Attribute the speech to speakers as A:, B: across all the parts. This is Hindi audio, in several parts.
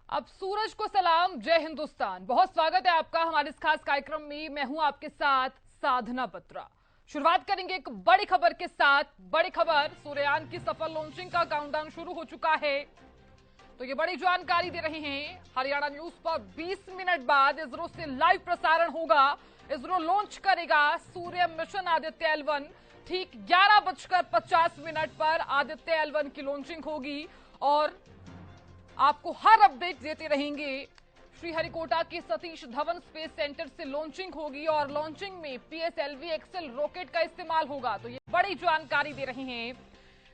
A: अब सूरज को सलाम, जय हिंदुस्तान। बहुत स्वागत है आपका हमारे इस खास कार्यक्रम में। मैं हूं आपके साथ साधना बत्रा। शुरुआत करेंगे एक बड़ी खबर के साथ। बड़ी खबर, सूर्ययान की सफल लॉन्चिंग का काउंटडाउन शुरू हो चुका है। तो ये बड़ी जानकारी दे रहे हैं हरियाणा न्यूज पर। 20 मिनट बाद इसरो से लाइव प्रसारण होगा। इसरो लॉन्च करेगा सूर्य मिशन आदित्य L1। ठीक 11:50 पर आदित्य L1 की लॉन्चिंग होगी और आपको हर अपडेट देते रहेंगे। श्रीहरिकोटा के सतीश धवन स्पेस सेंटर से लॉन्चिंग होगी और लॉन्चिंग में PSLV एक्सेल रॉकेट का इस्तेमाल होगा। तो ये बड़ी जानकारी दे रहे हैं।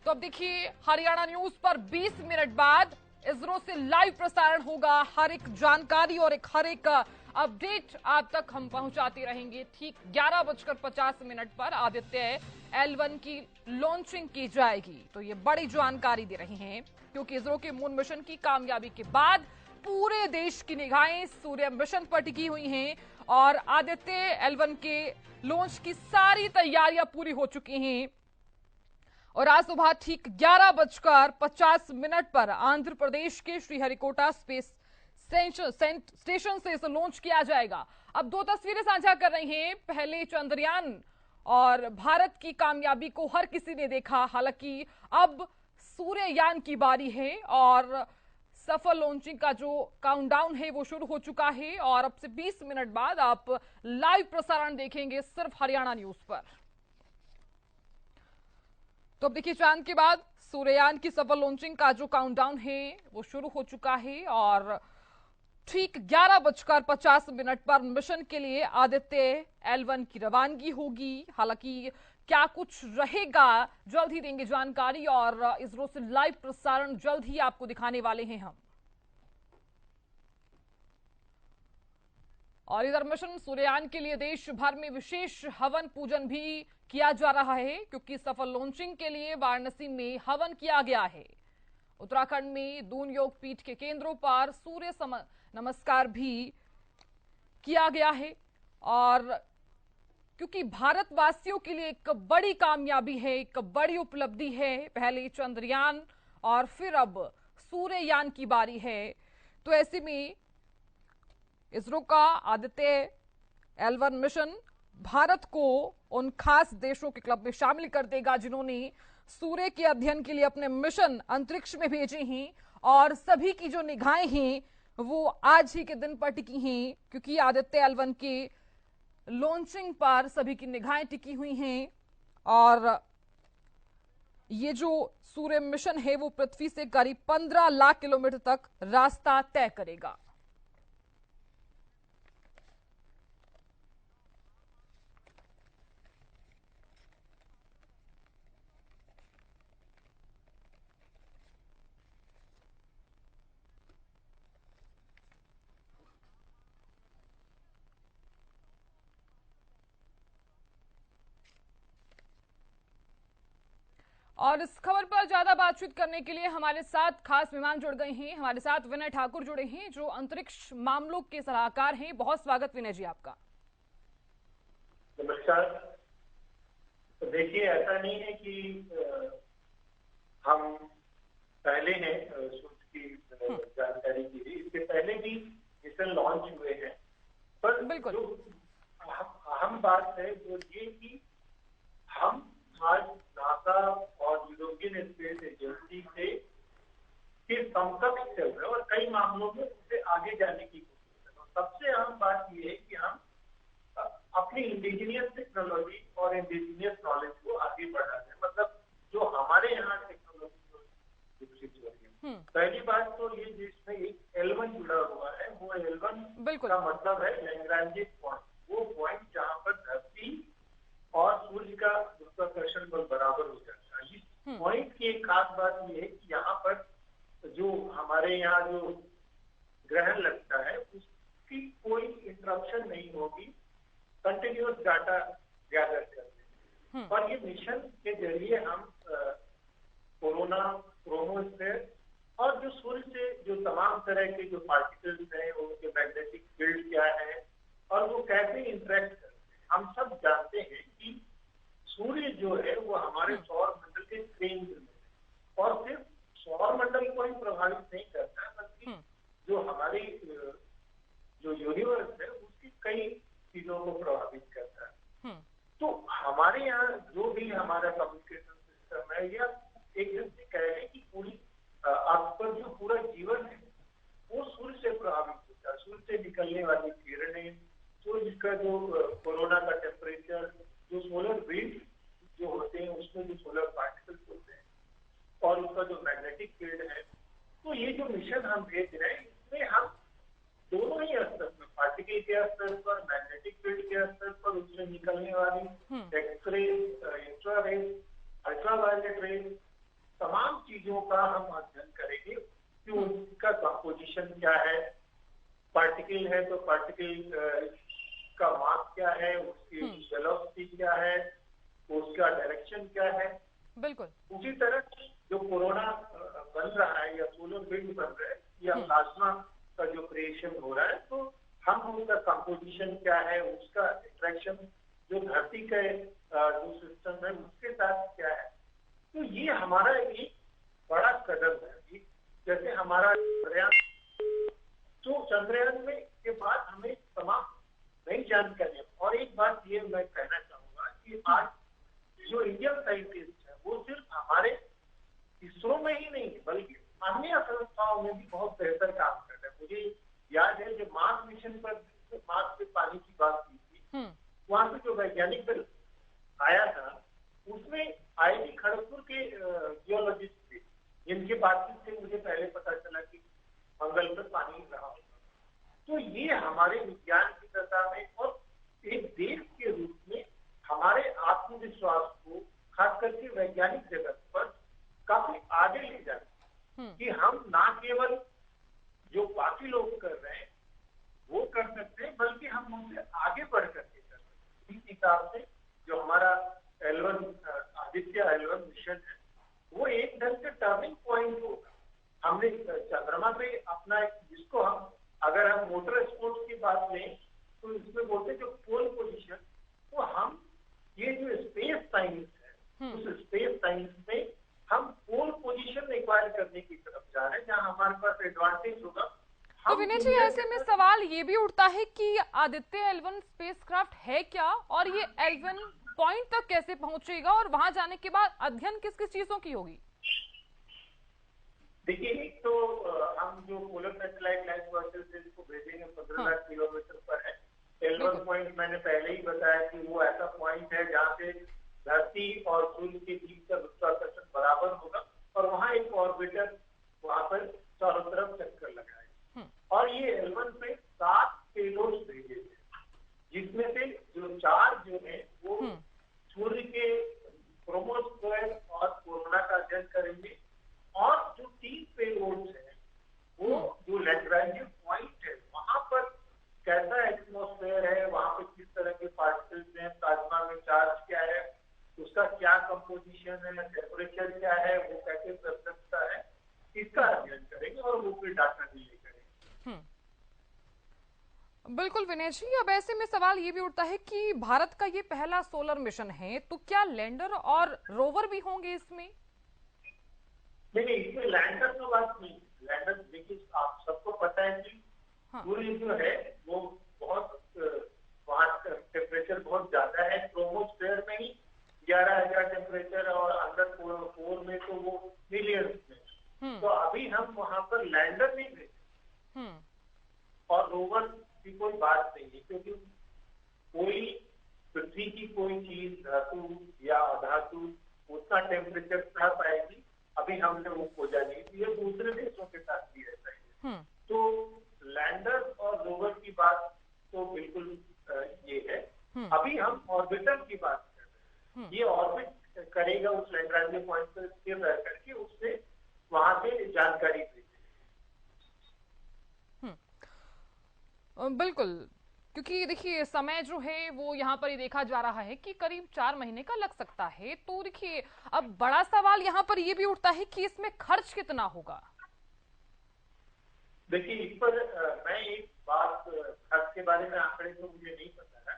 A: तो अब देखिए हरियाणा न्यूज पर 20 मिनट बाद इसरो से लाइव प्रसारण होगा। हर एक जानकारी और हर एक अपडेट आप तक हम पहुंचाते रहेंगे। ठीक 11:50 पर आदित्य L1 की लॉन्चिंग की जाएगी। तो ये बड़ी जानकारी दे रहे हैं क्योंकि इसरो के मून मिशन की कामयाबी के बाद पूरे देश की निगाहें सूर्य मिशन पर टिकी हुई हैं और आदित्य L1 के लॉन्च की सारी तैयारियां पूरी हो चुकी हैं। और आज सुबह ठीक 11:50 पर आंध्र प्रदेश के श्रीहरिकोटा स्पेस स्टेशन से इसे लॉन्च किया जाएगा। अब दो तस्वीरें साझा कर रही हैं। पहले चंद्रयान और भारत की कामयाबी को हर किसी ने देखा, हालांकि अब सूर्ययान की बारी है और सफल लॉन्चिंग का जो काउंटडाउन है वो शुरू हो चुका है और अब से 20 मिनट बाद आप लाइव प्रसारण देखेंगे सिर्फ हरियाणा न्यूज पर। तो अब देखिए चांद के बाद सूर्ययान की सफल लॉन्चिंग का जो काउंटडाउन है वो शुरू हो चुका है और ठीक 11:50 पर मिशन के लिए आदित्य L1 की रवानगी होगी। हालांकि क्या कुछ रहेगा जल्द ही देंगे जानकारी और इसरो से लाइव प्रसारण जल्द ही आपको दिखाने वाले हैं हम। और इधर मिशन सूर्ययान के लिए देश भर में विशेष हवन पूजन भी किया जा रहा है क्योंकि सफल लॉन्चिंग के लिए वाराणसी में हवन किया गया है। उत्तराखंड में दून योग पीठ के केंद्रों पर सूर्य नमस्कार भी किया गया है और क्योंकि भारतवासियों के लिए एक बड़ी कामयाबी है, एक बड़ी उपलब्धि है। पहले चंद्रयान और फिर अब सूर्ययान की बारी है। तो ऐसे में इसरो का आदित्य L1 मिशन भारत को उन खास देशों के क्लब में शामिल कर देगा जिन्होंने सूर्य के अध्ययन के लिए अपने मिशन अंतरिक्ष में भेजे हैं और सभी की जो निगाहें हैं वो आज ही के दिन पर टिकी हैं क्योंकि आदित्य L1 के लॉन्चिंग पर सभी की निगाहें टिकी हुई हैं और ये जो सूर्य मिशन है वो पृथ्वी से करीब 15 लाख किलोमीटर तक रास्ता तय करेगा। और इस खबर पर ज्यादा बातचीत करने के लिए हमारे साथ खास मेहमान जुड़ गए हैं। हमारे साथ विनय ठाकुर जुड़े हैं जो अंतरिक्ष मामलों के सलाहकार हैं। बहुत स्वागत विनय जी आपका।
B: नमस्कार। तो देखिए, ऐसा नहीं है कि हम पहले हैं सूरज की जानकारी की थी, इसके पहले भी मिशन लॉन्च हुए हैं। पर जो अहम बात है वो ये कि हम आज नासा और यूरोपियन स्पेस एजेंसी से के समकक्ष चल रहे हैं और कई मामलों में उनसे आगे जाने की कोशिश कर रहे हैं। सबसे अहम बात यह है कि हम अपनी इंडिजिनियस टेक्नोलॉजी और इंडिजिनियस नॉलेज को आगे बढ़ा रहे हैं। मतलब जो हमारे यहाँ टेक्नोलॉजी विकसित हो रही है। पहली बात तो ये जिसमें एक L1 जुड़ा हुआ है, वो L1 का मतलब है लैग्रांज पॉइंट। वो पॉइंट जहाँ पर धरती और सूर्य का गुरुत्वाकर्षण बल बराबर हो जाता है। इस पॉइंट की एक खास बात यह है कि यहाँ पर जो हमारे यहाँ जो ग्रहण लगता है उसकी कोई इंटरप्शन नहीं होगी। कंटिन्यूअस डाटा गैदर करते हैं और ये मिशन के जरिए हम कोरोना, क्रोमोस्फीयर और जो सूर्य से जो तमाम तरह के जो पार्टिकल्स हैं उनके मैग्नेटिक फील्ड क्या है और वो कैसे इंटरेक्ट करते हैं। हम सब जानते हैं कि सूर्य जो है वो हमारे सौर मंडल के केंद्र में है और सिर्फ सौर मंडल को ही प्रभावित नहीं करता है बल्कि जो हमारी जो यूनिवर्स है उसकी कई चीजों को प्रभावित करता है। तो हमारे यहाँ जो भी हमारा कम्युनिकेशन सिस्टम है या एक ढंग से कह लें कि पूरी आपका जो पूरा जीवन है वो सूर्य से प्रभावित होता है। सूर्य से निकलने वाली किरणें, सूर्य का जो कोरोना का टेम्परेचर, जो सोलर विंड जो होते हैं उसमें जो सोलर पार्टिकल्स होते हैं और उसका जो मैग्नेटिक फील्ड है, तो ये जो मिशन हम भेज रहे हैं इसमें हम दोनों ही स्तर पर, पार्टिकल के स्तर पर, मैग्नेटिक फील्ड के स्तर पर, उससे निकलने वाली एक्सरे, इंफ्रारेड, अल्ट्रावायलेट रेज, तमाम चीजों का हम अध्ययन करेंगे कि उसका कंपोजिशन क्या है, पार्टिकल है तो पार्टिकल का मास क्या है, उसकी वेलोसिटी क्या है, उसका डायरेक्शन क्या है।
A: बिल्कुल
B: उसी तरह जो कोरोना बन रहा है या सोलर विंड बन रहा है या प्लाज्मा का जो क्रिएशन हो रहा है, तो हम उसका कंपोजिशन क्या है, उसका इंटरेक्शन जो धरती के जो सिस्टम है उसके साथ क्या है। तो ये हमारा एक बड़ा कदम है। जैसे हमारा चंद्रयान, तो चंद्रयान में के बाद हमें तमाम नई जानकारी। और एक बात ये मैं कहना चाहूंगा कि आज जो इंडियन साइंटिस्ट है वो सिर्फ हमारे इसरो में ही नहीं बल्कि अन्य संस्थाओं में भी बहुत बेहतर काम कर रहे हैं। मुझे याद है जब मार्स मिशन पर मार्स पे पानी की बात की थी, वहां से जो वैज्ञानिक दल आया था उसमें आईआईटी खड़गपुर के जियोलॉजिस्ट थे, जिनके बातचीत से मुझे पहले पता चला कि मंगल पर पानी रहा होगा। तो ये हमारे विज्ञान की दशा में और एक देश के रूप में हमारे आत्मविश्वास को खास करके वैज्ञानिक जगत पर काफी आगे ले जाए कि हम ना केवल जो बाकी लोग कर रहे हैं वो कर सकते हैं बल्कि हम उनसे आगे बढ़ करके कर सकते हैं। इस हिसाब से जो हमारा आदित्य L1 मिशन है वो एक ढंग से टर्निंग पॉइंट होगा। हमने चंद्रमा पे अपना जिसको हम अगर हम मोटर स्पोर्ट्स की बात लें तो इसमें बोलते हैं जो पोल पोजीशन, तो हम ये जो स्पेस साइंस है उस स्पेस साइंस में हम पोल पोजीशन एक्वायर करने की तरफ जा रहे हैं जहां हमारे पास एडवांटेज होगा।
A: तो विनय जी ऐसे में सवाल ये भी उठता है कि आदित्य L1 स्पेसक्राफ्ट है क्या और ये L1 पॉइंट तक कैसे पहुंचेगा और वहां जाने के बाद अध्ययन किस किस चीजों की होगी?
B: देखिए एक तो हम जो पोलर सैटेलाइट लाइट वर्सेस इसको भेजेंगे 15 लाख किलोमीटर पर है। L1 पॉइंट मैंने पहले ही बताया कि वो ऐसा पॉइंट है जहाँ से धरती और सूर्य के बीच का गुरुत्वाकर्षण बराबर होगा और वहाँ एक ऑर्बिटर वहां पर चारों तरफ चक्कर लगाएगा। और ये L1 पे 7 पेलोड्स भेजे थे जिसमें से जो 4 जो है वो सूर्य के क्रोमोस्फीयर और कोरोना का अध्ययन करेंगे और जो 3 पेलोड्स है वो जो लैग्रांजियन पॉइंट है वहां पर कैसा एटमॉस्फेयर है, वहां पे किस तरह के पार्टिकल्स हैं, प्लाज्मा में चार्ज क्या है, उसका क्या कंपोजिशन है, टेम्परेचर क्या है, वो कैसे प्रसरता है, इसका अध्ययन करेंगे और वो फिर डाटा डिले करेंगे।
A: बिल्कुल विनय जी, अब ऐसे में सवाल ये भी उठता है कि भारत का ये पहला सोलर मिशन है तो क्या लैंडर और रोवर भी होंगे इसमें?
B: नहीं, इसमें लैंडर तो बात नहीं। लैंडर देखिए आप सबको पता है कि सूर्य जो है वो बहुत वहाँ टेम्परेचर बहुत ज्यादा है, क्रोमोस्फेयर में ही 11,000 टेम्परेचर और अंदर कोर में तो वो मिलियंस में। तो अभी हम वहां पर लैंडर नहीं भेजे और रोवर की कोई बात नहीं है क्योंकि कोई पृथ्वी की कोई चीज धातु या अधातु उतना टेम्परेचर सह पाएगी अभी हमने वो खोजा नहीं। ये दूसरे देशों के साथ भी ऐसा ही है। तो लैंडर और रोवर की बात तो बिल्कुल ये है। अभी हम ऑर्बिटर की बात कर रहे हैं। ये ऑर्बिट करेगा उस लैग्रांजियन पॉइंट पर स्थिर रह करके उससे वहां से जानकारी भेजेगा।
A: बिल्कुल, क्योंकि देखिए समय जो है वो यहाँ पर ये देखा जा रहा है कि करीब 4 महीने का लग सकता है। तो देखिए अब बड़ा सवाल यहाँ पर ये भी उठता है कि इसमें खर्च कितना होगा।
B: देखिए इस पर मैं एक बात, खर्च के बारे में आंकड़े तो मुझे नहीं पता है,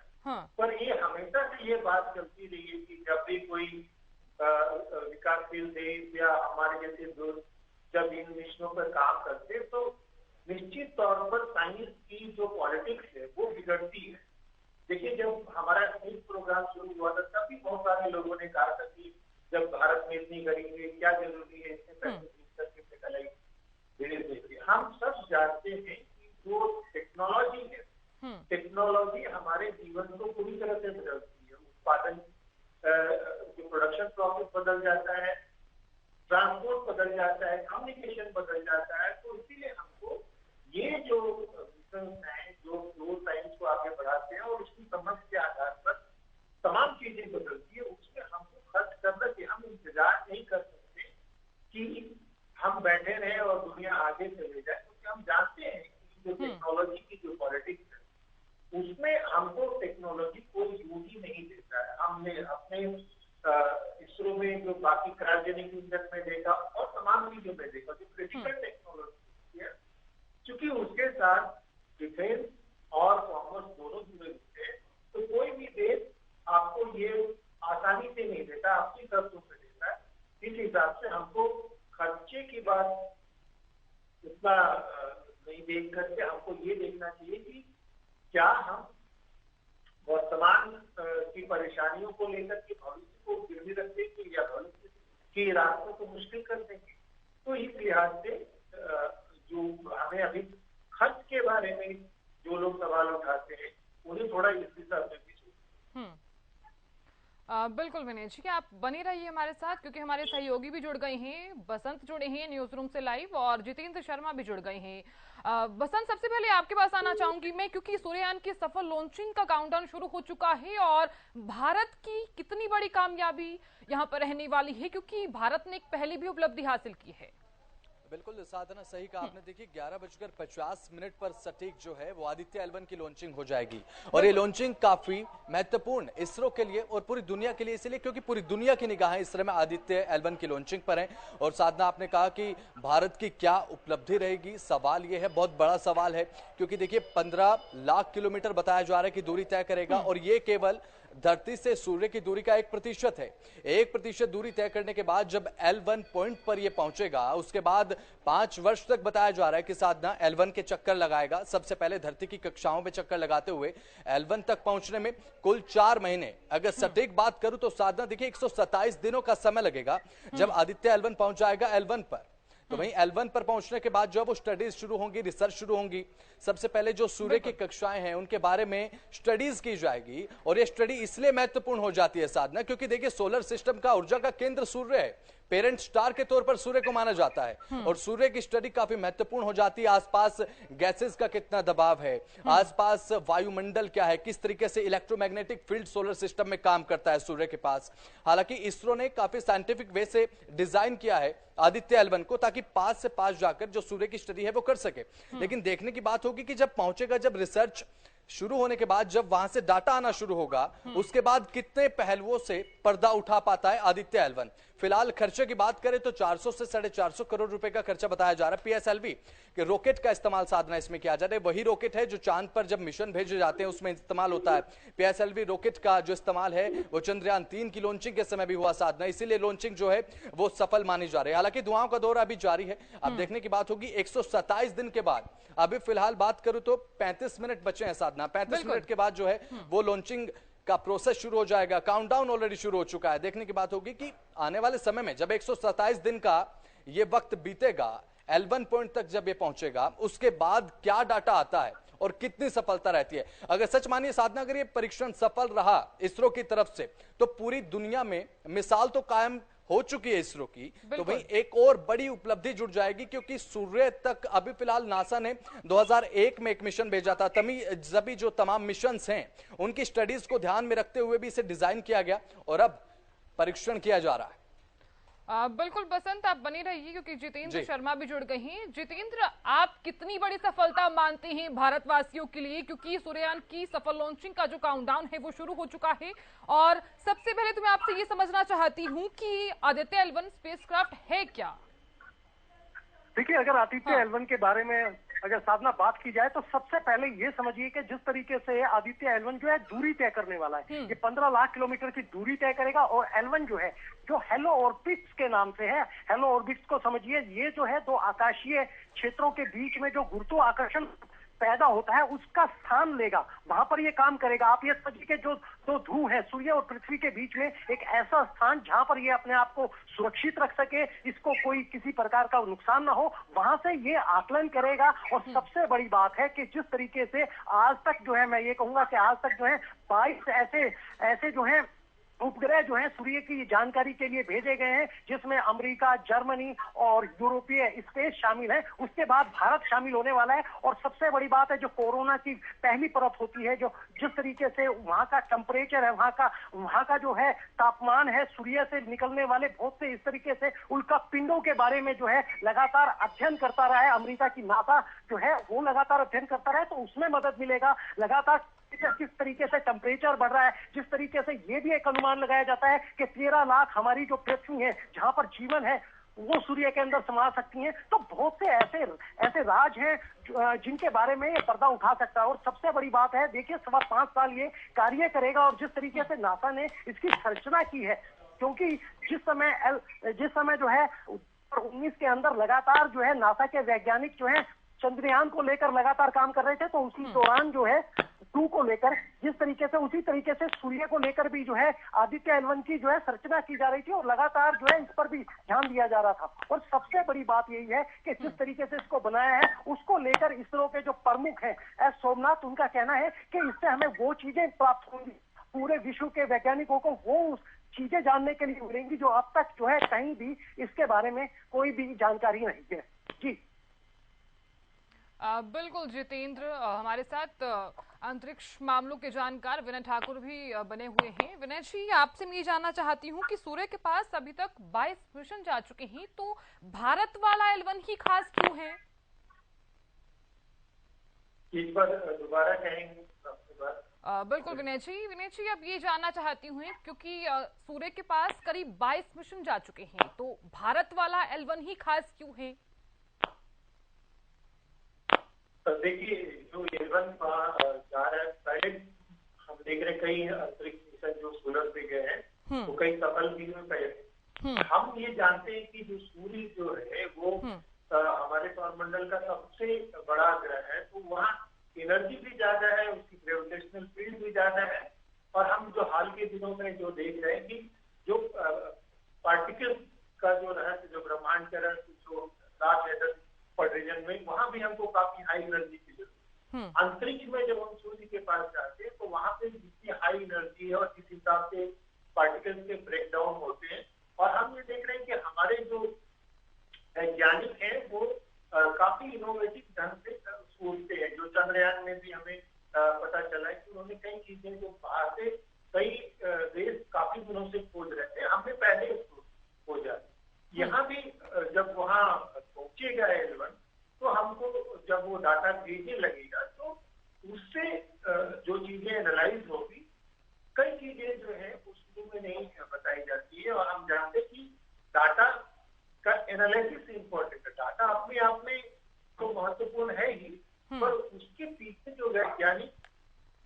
B: पर ये हमेशा से ये बात चलती रही है कि जब भी कोई विकासशील देश या हमारे जैसे दोस्त जब इन मिशनों पर काम करते तो निश्चित तौर पर साइंस की जो पॉलिटिक्स है वो बिगड़ती है। देखिए, जब हमारा स्पेस प्रोग्राम शुरू हुआ था तब भी बहुत सारे लोगों ने कहा था कि जब भारत में इतनी गरीबी है, क्या जरूरी है इतने पैसे खर्च करके सैटेलाइट भेज देते। हम सब जानते हैं कि जो टेक्नोलॉजी है, टेक्नोलॉजी हमारे जीवन को पूरी तरह से बदलती है। उत्पादन, जो प्रोडक्शन प्रोसेस बदल जाता है, ट्रांसपोर्ट बदल जाता है, कम्युनिकेशन बदल जाता है। तो इसीलिए हमको ये जो मिशन है, जो साइंस को आगे बढ़ाते हैं और उसकी समझ के आधार पर तमाम चीजें बदलती है, उसमें हमको खर्च करना कि हम इंतजार नहीं कर सकते कि हम बैठे रहे और दुनिया आगे चले जाए, क्योंकि हम जानते हैं कि जो टेक्नोलॉजी की जो पॉलिटिक्स है उसमें हमको टेक्नोलॉजी कोई यूज ही नहीं देता है। हमने अपने इसरो में जो बाकी क्रायोजेनिक इंजन में देखा और तमाम चीजों में देखा, जो क्रिटिकल टेक्नोलॉजी है, क्योंकि उसके साथ डिफेंस और कॉमर्स दोनों जुड़े हुए हैं, तो कोई भी देश आपको ये आसानी से नहीं देता, अपनी शर्तों पे देता है। इस हिसाब से हमको खर्चे की बात इतना नहीं देख करके हमको ये देखना चाहिए कि क्या हम वर्तमान की परेशानियों को लेकर के भविष्य को गिरवी रख देंगे या भविष्य के रास्तों को मुश्किल कर देंगे। तो इस लिहाज से जो हमें अभी खर्च के बारे में जो लोग सवाल उठाते हैं उन्हें थोड़ा इस दिशा में भी
A: बिल्कुल विनीत जी, आप बनी रहिए हमारे साथ, क्योंकि हमारे सहयोगी भी जुड़ गए हैं। बसंत जुड़े हैं न्यूज रूम से लाइव और जितेंद्र शर्मा भी जुड़ गए हैं। बसंत, सबसे पहले आपके पास आना चाहूंगी मैं, क्योंकि सूर्ययान की सफल लॉन्चिंग का काउंटडाउन शुरू हो चुका है और भारत की कितनी बड़ी कामयाबी यहाँ पर रहने वाली है, क्योंकि भारत ने एक पहले भी उपलब्धि हासिल की है।
C: बिल्कुल साधना, सही कहा आपने। देखिए 11:50 पर सटीक जो है वो आदित्य L1 की लॉन्चिंग हो जाएगी और ये लॉन्चिंग काफी महत्वपूर्ण इसरो के लिए और पूरी दुनिया के लिए, इसलिए क्योंकि पूरी दुनिया की निगाहें इस समय में आदित्य L1 की लॉन्चिंग पर हैं। और साधना, आपने कहा कि भारत की क्या उपलब्धि रहेगी, सवाल ये है, बहुत बड़ा सवाल है, क्योंकि देखिए 15 लाख किलोमीटर बताया जा रहा है कि दूरी तय करेगा और ये केवल धरती से सूर्य की दूरी का 1% है। 1% दूरी तय करने के बाद जब L1 पॉइंट पर यह पहुंचेगा, उसके बाद 5 वर्ष तक बताया जा रहा है कि साधना L1 के चक्कर लगाएगा। सबसे पहले धरती की कक्षाओं में चक्कर लगाते हुए L1 तक पहुंचने में कुल 4 महीने, अगर सटीक बात करूं तो साधना देखिए 127 दिनों का समय लगेगा जब आदित्य L1 पहुंच जाएगा L1 पर। तो वहीं L1 पर पहुंचने के बाद जब वो स्टडीज शुरू होंगी, रिसर्च शुरू होंगी, सबसे पहले जो सूर्य की कक्षाएं हैं उनके बारे में स्टडीज की जाएगी। और ये स्टडी इसलिए महत्वपूर्ण हो जाती है साधना, क्योंकि देखिए सोलर सिस्टम का ऊर्जा का केंद्र सूर्य है, पेरेंट स्टार के तौर पर सूर्य को माना जाता है और सूर्य की स्टडी काफी महत्वपूर्ण हो जाती है। आसपास गैसेस का कितना दबाव है, आसपास वायुमंडल क्या है, किस तरीके से इलेक्ट्रोमैग्नेटिक फील्ड सोलर सिस्टम में काम करता है सूर्य के पास। हालांकि इसरो ने काफी साइंटिफिक वे से डिजाइन किया है आदित्य L1 को, ताकि पास से पास जाकर जो सूर्य की स्टडी है वो कर सके। लेकिन देखने की बात होगी कि जब पहुंचेगा, जब रिसर्च शुरू होने के बाद जब वहां से डाटा आना शुरू होगा, उसके बाद कितने पहलुओं से पर्दा उठा पाता है आदित्य L1। फिलहाल खर्चे की बात करें तो 400 से 450 करोड़ रुपए का खर्चा बताया जा रहा है। PSLV के रॉकेट का इस्तेमाल साधना इसमें किया जा रहा है। वही रॉकेट है जो चांद पर जब मिशन भेजे जाते हैं उसमें इस्तेमाल होता है। PSLV रॉकेट का जो इस्तेमाल है वो चंद्रयान 3 की लॉन्चिंग के समय भी हुआ साधना, इसीलिए लॉन्चिंग जो है वो सफल मानी जा रही है। हालांकि दुआओं का दौर अभी जारी है। अब देखने की बात होगी 127 दिन के बाद, अभी फिलहाल बात करूं तो 35 मिनट बचे हैं साधना, 35 मिनट के बाद जो है वो लॉन्चिंग का प्रोसेस शुरू हो जाएगा। काउंटडाउन ऑलरेडी शुरू हो चुका है। देखने की बात होगी कि आने वाले समय में जब 127 दिन का ये वक्त बीतेगा, L1 पॉइंट तक जब ये पहुंचेगा, उसके बाद क्या डाटा आता है और कितनी सफलता रहती है। अगर सच मानिए साधना, अगर ये परीक्षण सफल रहा इसरो की तरफ से तो पूरी दुनिया में मिसाल तो कायम हो चुकी है इसरो की, तो वहीं एक और बड़ी उपलब्धि जुड़ जाएगी, क्योंकि सूर्य तक अभी फिलहाल नासा ने 2001 में एक मिशन भेजा था। तभी जो तमाम मिशंस हैं उनकी स्टडीज को ध्यान में रखते हुए भी इसे डिजाइन किया गया और अब परीक्षण किया जा रहा है।
A: बिल्कुल बसंत, आप बनी रहिए, क्योंकि जितेंद्र शर्मा भी जुड़ गए हैं। जितेंद्र, आप कितनी बड़ी सफलता मानते हैं भारतवासियों के लिए, क्योंकि सूर्ययान की सफल लॉन्चिंग का जो काउंटडाउन है वो शुरू हो चुका है। और सबसे पहले तो मैं आपसे ये समझना चाहती हूँ कि आदित्य L1 स्पेसक्राफ्ट है क्या?
D: देखिए, अगर आदित्य L1 के बारे में अगर साधना बात की जाए तो सबसे पहले ये समझिए कि जिस तरीके से आदित्य L1 जो है दूरी तय करने वाला है, ये 15 लाख किलोमीटर की दूरी तय करेगा। और L1 जो है, जो हेलो ऑर्बिट्स के नाम से है, हेलो ऑर्बिट्स को समझिए, ये जो है दो आकाशीय क्षेत्रों के बीच में जो गुरुत्वाकर्षण पैदा होता है उसका स्थान लेगा, वहां पर ये काम करेगा। आप ये समझिए कि जो दो ध्रुव है सूर्य और पृथ्वी के बीच में एक ऐसा स्थान जहां पर ये अपने आप को सुरक्षित रख सके, इसको कोई किसी प्रकार का नुकसान ना हो, वहां से ये आकलन करेगा। और सबसे बड़ी बात है कि जिस तरीके से आज तक जो है, मैं ये कहूंगा कि आज तक जो है 22 ऐसे जो है उपग्रह जो है सूर्य की जानकारी के लिए भेजे गए हैं, जिसमें अमेरिका, जर्मनी और यूरोपीय स्पेस शामिल है। उसके बाद भारत शामिल होने वाला है। और सबसे बड़ी बात है, जो कोरोना की पहली परत होती है, जो जिस तरीके से वहां का टेम्परेचर है, वहां का जो है तापमान है, सूर्य से निकलने वाले बहुत से इस तरीके से उल्का पिंडों के बारे में जो है लगातार अध्ययन करता रहा है। अमेरिका की नासा जो है वो लगातार अध्ययन करता रहा है, तो उसमें मदद मिलेगा। लगातार किस तरीके से टेम्परेचर बढ़ रहा है, जिस तरीके से ये भी एक अनुमान लगाया जाता है कि 13 लाख हमारी जो पृथ्वी है जहां पर जीवन है वो सूर्य के अंदर समा सकती हैं। तो बहुत से ऐसे राज हैं जिनके बारे में ये पर्दा उठा सकता है। और सबसे बड़ी बात है, देखिए 5.25 साल ये कार्य करेगा। और जिस तरीके से नासा ने इसकी संरचना की है, क्योंकि जिस समय जो है 19 के अंदर लगातार जो है नासा के वैज्ञानिक जो है चंद्रयान को लेकर लगातार काम कर रहे थे, तो उसी दौरान जो है 2 को लेकर जिस तरीके से, उसी तरीके से सूर्य को लेकर भी जो है आदित्य L1 की जो है संरचना की जा रही थी। और लगातार जो है इस पर भी ध्यान दिया जा रहा था। और सबसे बड़ी बात यही है कि जिस तरीके से इसको बनाया है, उसको लेकर इसरो के जो प्रमुख हैं एस सोमनाथ, उनका कहना है कि इससे हमें वो चीजें प्राप्त होंगी, पूरे विश्व के वैज्ञानिकों को वो चीजें जानने के लिए मिलेंगी जो अब तक जो है कहीं भी इसके बारे में कोई भी जानकारी नहीं है। जी
A: बिल्कुल जितेंद्र, हमारे साथ अंतरिक्ष मामलों के जानकार विनय ठाकुर भी बने हुए हैं। विनय जी, आपसे मैं ये जानना चाहती हूँ कि सूर्य के पास अभी तक 22 मिशन जा चुके हैं, तो भारत वाला L1 ही खास क्यों है?
B: इस पर दोबारा कहेंगे?
A: बिल्कुल विनय जी, अब ये जानना चाहती हूँ क्योंकि सूर्य के पास करीब 22 मिशन जा चुके हैं, तो भारत वाला L1 ही खास क्यों है?
B: देखिए, जो L1 जा रहा है, पहले हम देख रहे कई अंतरिक्ष मिशन जो सोलर पे गए हैं, तो कई सफल भी हुए पहले। हम ये जानते हैं कि जो सूर्य जो है वो हमारे सौरमंडल का सबसे बड़ा ग्रह है, तो वहाँ एनर्जी भी ज्यादा है, उसकी ग्रेविटेशनल फील्ड भी ज्यादा है। और हम जो हाल के दिनों में जो देख रहे हैं कि जो पार्टिकल्स का जो रहस्य, जो ब्रह्मांड का रहस्य, जो लार्ज हैडर रीजन में, वहां भी हमको काफी हाई एनर्जी की जरूरत है। अंतरिक्ष में जब हम सूर्य के पास जाते हैं तो वहां पे जितनी हाई एनर्जी है और किस हिसाब से पार्टिकल्स के ब्रेक डाउन होते हैं। और हम ये देख रहे हैं कि हमारे जो वैज्ञानिक हैं वो काफी इनोवेटिव ढंग से सोचते हैं। जो चंद्रयान में भी हमें पता चला है कि उन्होंने कई चीजें जो बाहर से कई देश काफी दिनों से खोज रहे थे, हमने पहले उसको खोजा। यहाँ भी जब वहाँ पहुंचेगा L1, तो हमको जब वो डाटा भेजने लगेगा तो उससे जो चीजें एनालाइज होगी, कई चीजें जो है वो शुरू में नहीं बताई जाती है। और हम जानते हैं कि डाटा का एनालिसिस इम्पोर्टेंट है। डाटा अपने आप में तो महत्वपूर्ण है ही, पर उसके पीछे जो वैज्ञानिक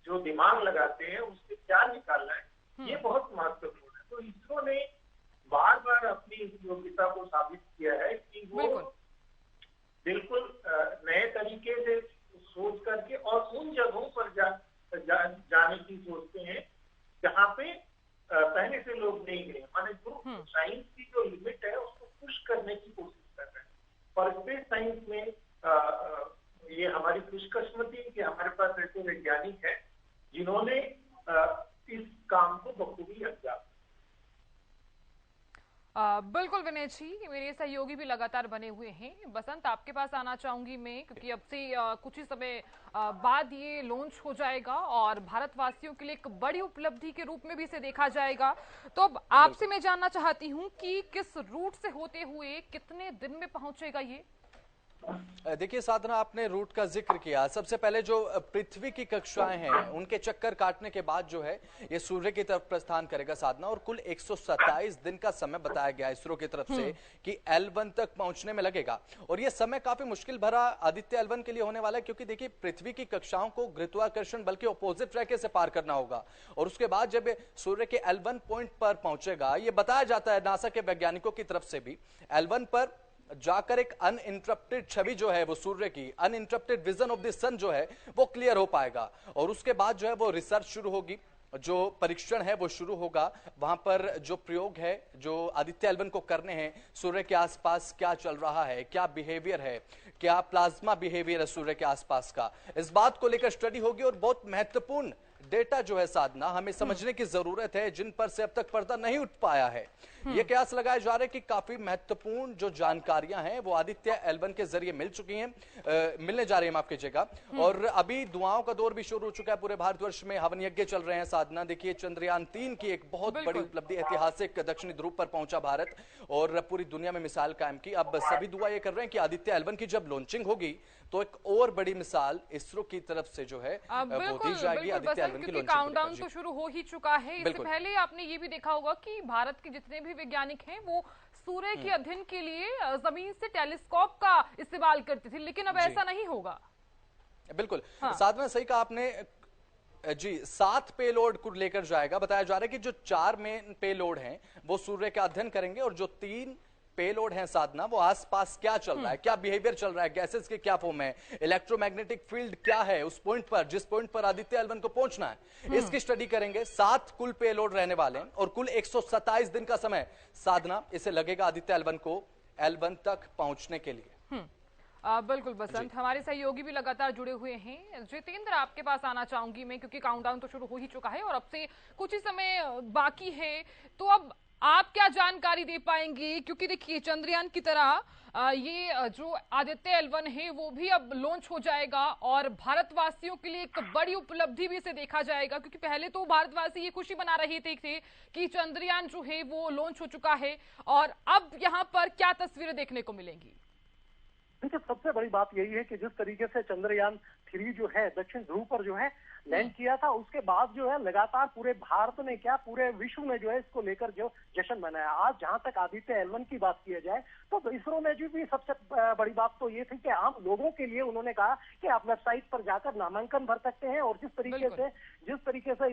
B: जो दिमाग लगाते हैं उससे क्या निकालना है, ये बहुत महत्वपूर्ण है। तो इसरो ने बार बार अपनी योग्यता को साबित किया है कि वो बिल्कुल नए तरीके से सोच करके और उन जगहों पर जाने की सोचते हैं जहाँ पे पहले से लोग नहीं गए। माने जो साइंस की जो लिमिट है उसको पुश करने की कोशिश कर रहे हैं। और स्पेस साइंस में ये हमारी खुशकिस्मती है कि हमारे पास ऐसे वैज्ञानिक हैं जिन्होंने इस काम को बखूबी अंजाम।
A: बिल्कुल विनय जी, मेरे सहयोगी भी लगातार बने हुए हैं। बसंत, आपके पास आना चाहूंगी मैं, क्योंकि अब से कुछ ही समय बाद ये लॉन्च हो जाएगा और भारतवासियों के लिए एक बड़ी उपलब्धि के रूप में भी इसे देखा जाएगा। तो अब आपसे मैं जानना चाहती हूँ कि किस रूट से होते हुए कितने दिन में पहुंचेगा ये?
C: देखिए साधना, आपने रूट का जिक्र किया। सबसे पहले जो पृथ्वी की कक्षाएं हैं उनके चक्कर काटने के बाद जो है ये सूर्य की तरफ प्रस्थान करेगा साधना, और कुल 127 दिन का समय बताया गया इसरो की तरफ से कि L1 तक पहुंचने में लगेगा। और ये समय काफी मुश्किल भरा आदित्य L1 के लिए होने वाला है, क्योंकि देखिए पृथ्वी की कक्षाओं को गुरुत्वाकर्षण बल के ऑपोजिट रैके से पार करना होगा, और उसके बाद जब ये सूर्य के L1 पॉइंट पर पहुंचेगा, ये बताया जाता है नासा के वैज्ञानिकों की तरफ से भी, L1 पर जाकर एक अनइंटरप्टेड छवि जो है वो सूर्य की, अनइंटरप्टेड विजन ऑफ द सन जो है वो क्लियर हो पाएगा। और उसके बाद जो है वो रिसर्च शुरू होगी, जो परीक्षण है वो शुरू होगा। वहां पर जो प्रयोग है जो आदित्य L1 को करने हैं, सूर्य के आसपास क्या चल रहा है, क्या बिहेवियर है, क्या प्लाज्मा बिहेवियर है सूर्य के आसपास का, इस बात को लेकर स्टडी होगी। और बहुत महत्वपूर्ण डेटा जो है साधना हमें समझने की जरूरत है, जिन पर से अब तक पर्दा नहीं उठ पाया है। ये कयास लगाए जा रहे हैं कि काफी महत्वपूर्ण जो जानकारियां हैं वो आदित्य L1 के जरिए मिल चुकी हैं, मिलने जा रही है, माफ कीजिएगा। और अभी दुआओं का दौर भी शुरू हो चुका है पूरे भारतवर्ष में, हवन यज्ञ चल रहे हैं साधना। देखिए चंद्रयान 3 की एक बहुत बड़ी उपलब्धि, ऐतिहासिक दक्षिणी ध्रुव पर पहुंचा भारत और पूरी दुनिया में मिसाल कायम की। अब सभी दुआ ये कर रहे हैं कि आदित्य L1 की जब लॉन्चिंग होगी तो एक और बड़ी मिसाल इसरो की तरफ से जो है वो दी जाएगी आदित्य L1 की लॉन्चिंग।
A: काउंटडाउन तो शुरू हो ही चुका है। इससे पहले आपने ये भी देखा होगा कि भारत के जितने भी वैज्ञानिक हैं वो सूर्य के अध्ययन के लिए जमीन से टेलीस्कोप का इस्तेमाल करते थे, लेकिन अब ऐसा नहीं होगा।
C: बिल्कुल साधना, सही कहा आपने जी। 7 पेलोड को लेकर जाएगा। बताया जा रहा है कि जो 4 मेन पेलोड हैं वो सूर्य का अध्ययन करेंगे, और जो 3 पेलोड है साधना वो आसपास क्या चल रहा है, क्या बिहेवियर चल रहा है, गैसेस के क्या फॉर्म है, इलेक्ट्रोमैग्नेटिक फील्ड क्या है उस पॉइंट पर, जिस पॉइंट पर आदित्य L1 को पहुंचना है, इसकी स्टडी करेंगे। 7 कुल पेलोड रहने वाले हैं और कुल 127 दिन का समय साधना इसे लगेगा आदित्य L1 को L1 तक पहुंचने के लिए।
A: बिल्कुल बसंत, हमारे सहयोगी भी लगातार जुड़े हुए हैं। जितेंद्र, आपके पास आना चाहूंगी मैं, क्योंकि काउंटडाउन तो शुरू हो ही चुका है और अब से कुछ ही समय बाकी है, तो अब आप क्या जानकारी दे पाएंगे? क्योंकि देखिए चंद्रयान की तरह ये जो आदित्य L1 है वो भी अब लॉन्च हो जाएगा, और भारतवासियों के लिए एक बड़ी उपलब्धि भी इसे देखा जाएगा, क्योंकि पहले तो भारतवासी ये खुशी मना रहे थे कि चंद्रयान जो है वो लॉन्च हो चुका है, और अब यहाँ पर क्या तस्वीरें देखने को मिलेंगी?
D: देखिए, सबसे बड़ी बात यही है कि जिस तरीके से चंद्रयान 3 जो है दक्षिण ध्रुव पर जो है लैंड किया था, उसके बाद जो है लगातार पूरे भारत ने क्या पूरे विश्व में जो है इसको लेकर जो जश्न मनाया। आज जहां तक आदित्य L1 की बात की जाए तो इसरो में जो भी सबसे बड़ी बात तो ये थी कि आम लोगों के लिए उन्होंने कहा कि आप वेबसाइट पर जाकर नामांकन भर सकते हैं, और जिस तरीके से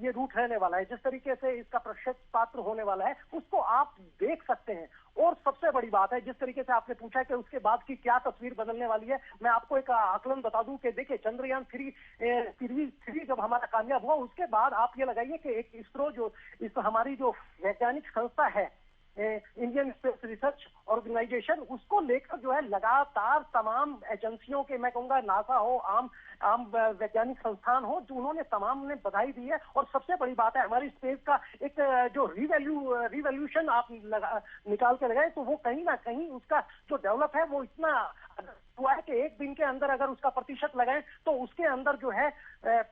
D: ये रूट रहने वाला है, जिस तरीके से इसका प्रक्षेप पात्र होने वाला है, उसको आप देख सकते हैं। और सबसे बड़ी बात है, जिस तरीके से आपने पूछा कि उसके बाद की क्या तस्वीर बदलने वाली है, मैं आपको एक आकलन बता दूं कि देखिए चंद्रयान 3 जब हमारा कामयाब हुआ, उसके बाद आप ये लगाइए कि एक इसरो जो हमारी जो वैज्ञानिक संस्था है इंडियन स्पेस रिसर्च ऑर्गेनाइजेशन, उसको लेकर जो है लगातार तमाम एजेंसियों के, मैं कहूंगा नासा हो, आम वैज्ञानिक संस्थान हो, जो उन्होंने तमाम ने बधाई दी है। और सबसे बड़ी बात है, हमारी स्पेस का एक जो रिवॉल्यूशन आप निकाल के लगाए, तो वो कहीं ना कहीं उसका जो डेवलप है वो इतना हुआ है कि एक दिन के अंदर अगर उसका प्रतिशत लगाएं तो उसके अंदर जो है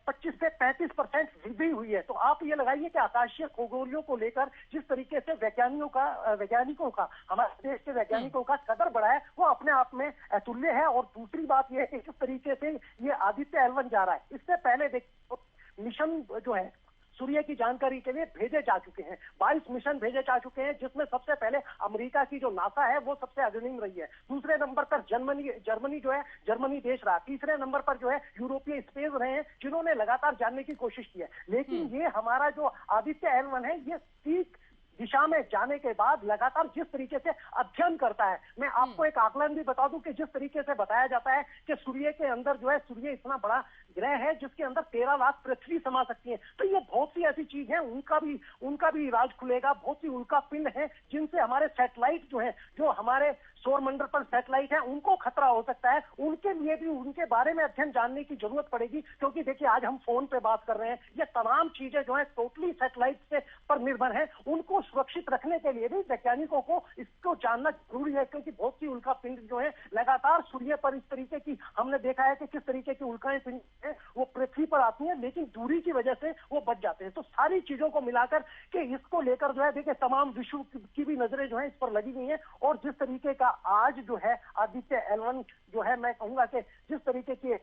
D: 25 से 35% वृद्धि हुई है। तो आप ये लगाइए कि आकाशीय खगोलियों को लेकर जिस तरीके से वैज्ञानिकों का हमारे देश के वैज्ञानिकों का कदर बढ़ा है, वो अपने आप में अतुल्य है। और दूसरी बात यह है कि किस तरीके से ये आदित्य L1 जा रहा है। इससे पहले देखो मिशन जो है सूर्य की जानकारी के लिए भेजे जा चुके हैं, 22 मिशन भेजे जा चुके हैं, जिसमें सबसे पहले अमेरिका की जो नासा है वो सबसे अग्रणी रही है। दूसरे नंबर पर जर्मनी देश रहा। तीसरे नंबर पर जो है यूरोपीय स्पेस रहे हैं, जिन्होंने लगातार जानने की कोशिश की है। लेकिन ये हमारा जो आदित्य L1 है, ये ठीक दिशा में जाने के बाद लगातार जिस तरीके से अध्ययन करता है, मैं आपको एक आकलन भी बता दूं कि जिस तरीके से बताया जाता है कि सूर्य के अंदर जो है, सूर्य इतना बड़ा ग्रह है जिसके अंदर 13 लाख पृथ्वी समा सकती है। तो ये बहुत सी ऐसी चीज है, उनका भी राज खुलेगा। बहुत सी उल्का पिंड है जिनसे हमारे सैटेलाइट जो है, जो हमारे सौर मंडल पर सैटेलाइट है, उनको खतरा हो सकता है। उनके लिए भी उनके बारे में अध्ययन जानने की जरूरत पड़ेगी, क्योंकि देखिए आज हम फोन पे बात कर रहे हैं, ये तमाम चीजें जो है टोटली सैटेलाइट से पर निर्भर है। उनको सुरक्षित रखने के लिए भी वैज्ञानिकों को इसको जानना जरूरी है, क्योंकि बहुत सी उल्का पिंड जो है लगातार सूर्य पर इस तरीके की हमने देखा है कि किस तरीके की उल्काएं पिंड है वो पृथ्वी पर आती हैं, लेकिन दूरी की वजह से वो बच जाते हैं। तो सारी चीजों को मिलाकर के इसको लेकर जो है देखिए तमाम विश्व की भी नजरें जो है इस पर लगी हुई हैं। और जिस तरीके का आज जो है आदित्य L1 जो है, मैं कहूंगा कि जिस तरीके की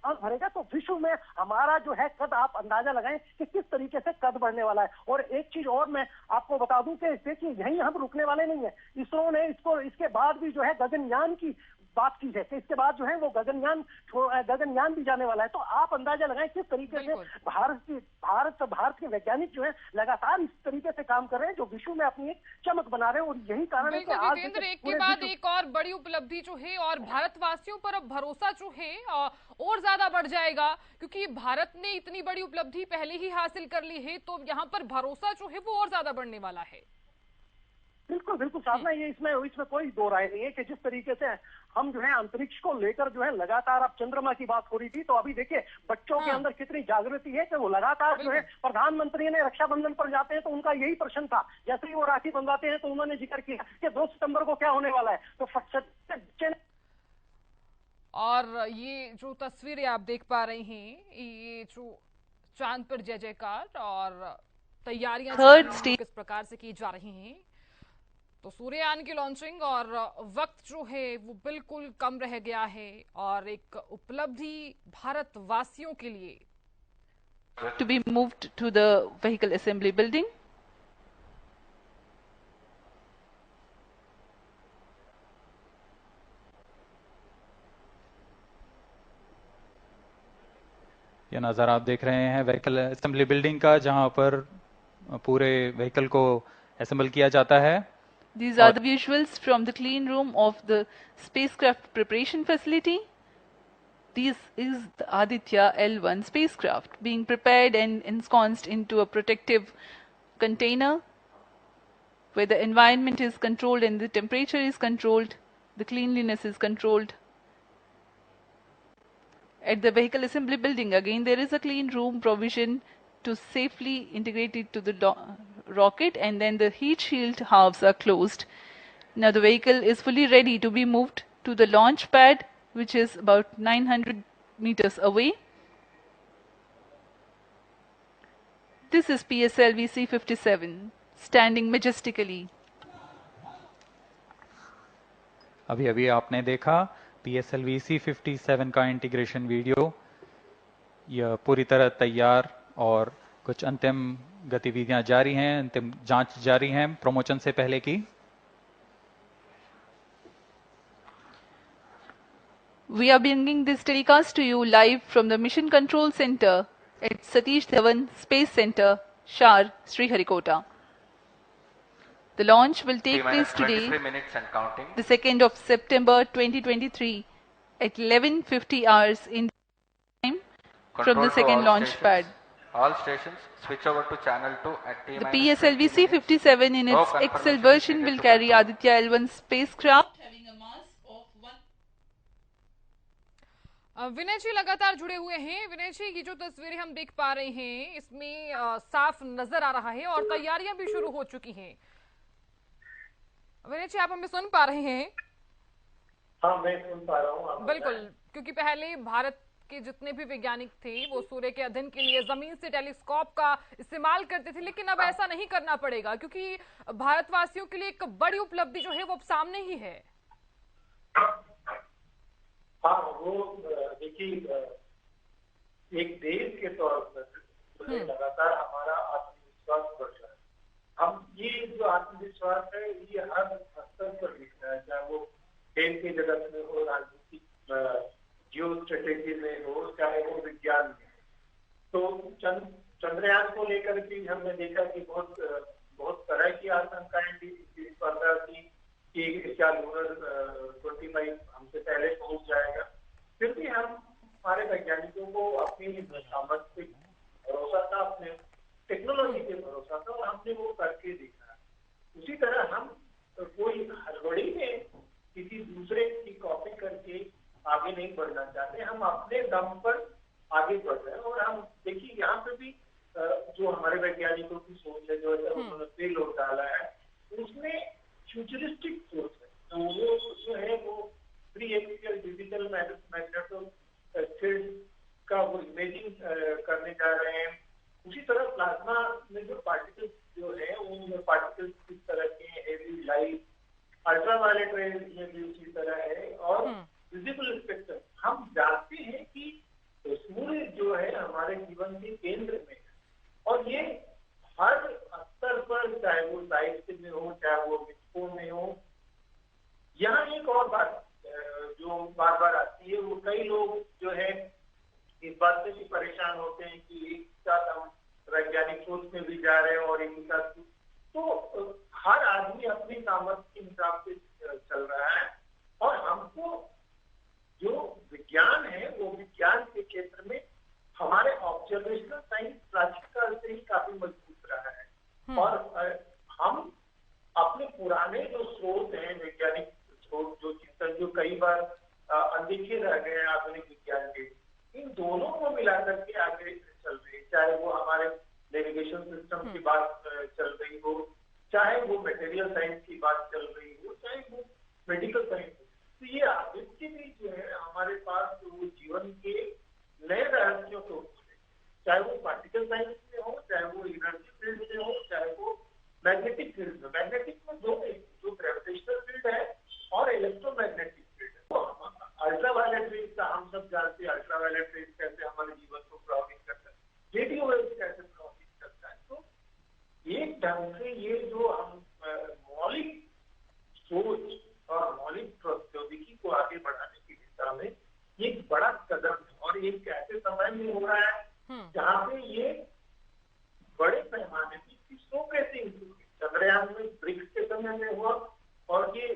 D: भरेगा तो विश्व में हमारा जो है कद आप अंदाजा लगाएं कि किस तरीके से कद बढ़ने वाला है। और एक चीज और मैं आपको बता दूं कि देखिए यहीं हम रुकने वाले नहीं है। इसरो ने इसके बाद भी जो है गगनयान की बात की है कि इसके बाद जो है वो गगनयान भी जाने वाला है। तो आप अंदाजा लगाएं किस तरीके से भारत के वैज्ञानिक जो है लगातार इस तरीके से काम कर रहे हैं, जो विश्व में अपनी एक चमक बना रहे हैं। और यही कारण है कि आज
A: एक के बाद एक और बड़ी उपलब्धि जो है, और भारतवासियों पर अब भरोसा जो है और ज्यादा बढ़ जाएगा, क्योंकि भारत ने इतनी बड़ी उपलब्धि पहले ही हासिल कर ली है, तो यहाँ पर भरोसा जो है वो और ज्यादा बढ़ने वाला है।
D: बिल्कुल बिल्कुल साधना, ये इसमें कोई दो राय नहीं है कि जिस तरीके से हम जो है अंतरिक्ष को लेकर जो है लगातार, अब चंद्रमा की बात हो रही थी, तो अभी देखिए बच्चों के अंदर कितनी जागृति है कि वो लगातार जो है, प्रधानमंत्री ने रक्षाबंधन पर जाते हैं तो उनका यही प्रश्न था, जैसे ही वो राखी बंधवाते हैं तो उन्होंने जिक्र किया कि 2 सितंबर को क्या होने वाला है। तो बच्चे ने,
A: और ये जो तस्वीरें आप देख पा रहे हैं, ये जो चांद पर जय जयकार और तैयारियां किस प्रकार से की जा रही हैं, तो सूर्ययान की लॉन्चिंग और वक्त जो है वो बिल्कुल कम रह गया है, और एक उपलब्धि भारतवासियों के लिए।
E: To be moved to the vehicle assembly building.
F: ये नज़ारा आप देख रहे हैं व्हीकल असेंबली बिल्डिंग का, जहां पर पूरे व्हीकल को असेंबल किया जाता है।
E: These are the visuals from the clean room of the spacecraft preparation facility. This is the Aditya L1 spacecraft being prepared and ensconced into a protective container where the environment is controlled and the temperature is controlled, the cleanliness is controlled. At the vehicle assembly building, again there is a clean room provision to safely integrate it to the rocket, and then the heat shield halves are closed. Now the vehicle is fully ready to be moved to the launch pad, which is about 900 meters away. This is PSLV C-57 standing majestically.
F: अभी आपने देखा PSLV C-57 का इंटीग्रेशन वीडियो। यह पूरी तरह तैयार और कुछ अंतिम गतिविधियां जारी हैं, अंतिम जांच जारी हैं प्रमोशन से पहले की।
E: We are bringing this telecast to you live from the Mission Control Center at Satish Dhawan Space Center, Shar, Sriharikota. The launch will take place today, the 2nd of September 2023 at 11:50 hours in time from the second launch pad.
G: All stations switch over to channel 2 at T-.
E: The PSLV C-57 in its XL version will carry Aditya L1 spacecraft having a mass of 1.
A: विनय जी लगातार जुड़े हुए हैं। विनय जी, ये जो तस्वीरें हम देख पा रहे हैं इसमें साफ नजर आ रहा है और तैयारियां भी शुरू हो चुकी हैं। विनय जी, आप हमें सुन पा रहे हैं?
B: हाँ, मैं सुन पा रहा हूँ।
A: बिल्कुल, क्योंकि पहले भारत के जितने भी वैज्ञानिक थे वो सूर्य के अध्ययन के लिए जमीन से टेलीस्कोप का इस्तेमाल करते थे, लेकिन अब ऐसा नहीं करना पड़ेगा, क्योंकि भारतवासियों के लिए एक बड़ी उपलब्धि जो है वो अब सामने ही है।
B: हाँ, वो देखिए एक देश के तौर पर लगातार हमारा आत्मविश्वास बढ़ रहा है। हम ये जो आत्मविश्वास है ये हर स्तर पर दिख रहा है, चाहे वो खेल के जगत में हो, राजनीतिक जियो स्ट्रेटेजी में हो, चाहे वो विज्ञान में। तो चंद्रयान को लेकर भी हमने देखा कि बहुत तरह की आशंकाएं थी इस स्पर्धा की कि क्या लूनर 25 हमसे पहले पहुंच जाएगा। फिर भी हमारे वैज्ञानिकों को अपनी सामर्थ्य पे भरोसा था, अपने टेक्नोलॉजी पे भरोसा था और हमने वो करके दिखा। उसी तरह हम कोई हड़बड़ी में किसी दूसरे की कॉपी करके आगे नहीं बढ़ना चाहते, हम अपने दम पर आगे बढ़ रहे हैं। और हम देखिए यहाँ पे भी जो हमारे वैज्ञानिकों की सोच है, जो उन्होंने पेलोड डाला है, उसमें फ्यूचरिस्टिक सोच है। तो वो जो है वो pre axial digital magneto field का वो इमेजिंग करने जा रहे हैं। उसी तरह प्लाज्मा में जो पार्टिकल्स जो है उन पार्टिकल्स किस तरह के, हेवी, लाइट, अल्ट्रावायलेट रेज में भी उसी तरह है। और विजिबल स्पेक्ट्रम, हम जानते हैं कि सूर्य जो है हमारे जीवन के केंद्र में है और ये हर स्तर पर, चाहे वो साहित्य में हो, चाहे वो विश्वों में हो। यहाँ एक और बात जो बार बार आती है, वो कई लोग जो है इस बात से भी परेशान होते हैं कि एक साथ हम वैज्ञानिक सोच में भी जा रहे हैं और एक साथ, तो हर आदमी अपनी सामर्थ्य के हिसाब से चल रहा है। और हमको जो विज्ञान है वो विज्ञान के क्षेत्र में हमारे ऑब्जर्वेशनल साइंस प्राचीन काल से ही काफी मजबूत रहा है। और हम अपने पुराने जो स्रोत हैं, वैज्ञानिक स्रोत, जो चिंतन जो कई बार अनदेखे रह गए हैं आधुनिक विज्ञान के, इन दोनों को मिलाकर के आगे चल रही है। चाहे वो हमारे नेविगेशन सिस्टम की बात चल रही हो, चाहे वो मटेरियल साइंस की बात चल रही हो, चाहे वो मेडिकल साइंस। तो ये आदित्य भी जो है हमारे पास वो जीवन के नए रहस्यों को, चाहे वो पार्टिकल साइंस में हो, चाहे वो एनर्जी फील्ड में हो, चाहे वो मैग्नेटिक फील्ड में। मैग्नेटिक में दो, जो ग्रेविटेशनल फील्ड है और इलेक्ट्रोमैग्नेटिक फील्ड है। तो अल्ट्रावायलेट रेज का हम सब जानते हैं, अल्ट्रावायलेट रेज कैसे हमारे जीवन को प्रभावित करता है, रेडियो वेव कैसे प्रभावित करता है। तो एक ढंग से ये जो हम मौलिक सोच और मौलिक प्रौद्योगिकी को आगे बढ़ाने की दिशा में ये एक बड़ा कदम है। और ये कैसे समय में हो रहा है जहाँ पे ये बड़े पैमाने पर इसरो कैसे चंद्रयान में ब्रिक्स के समय में हुआ, और ये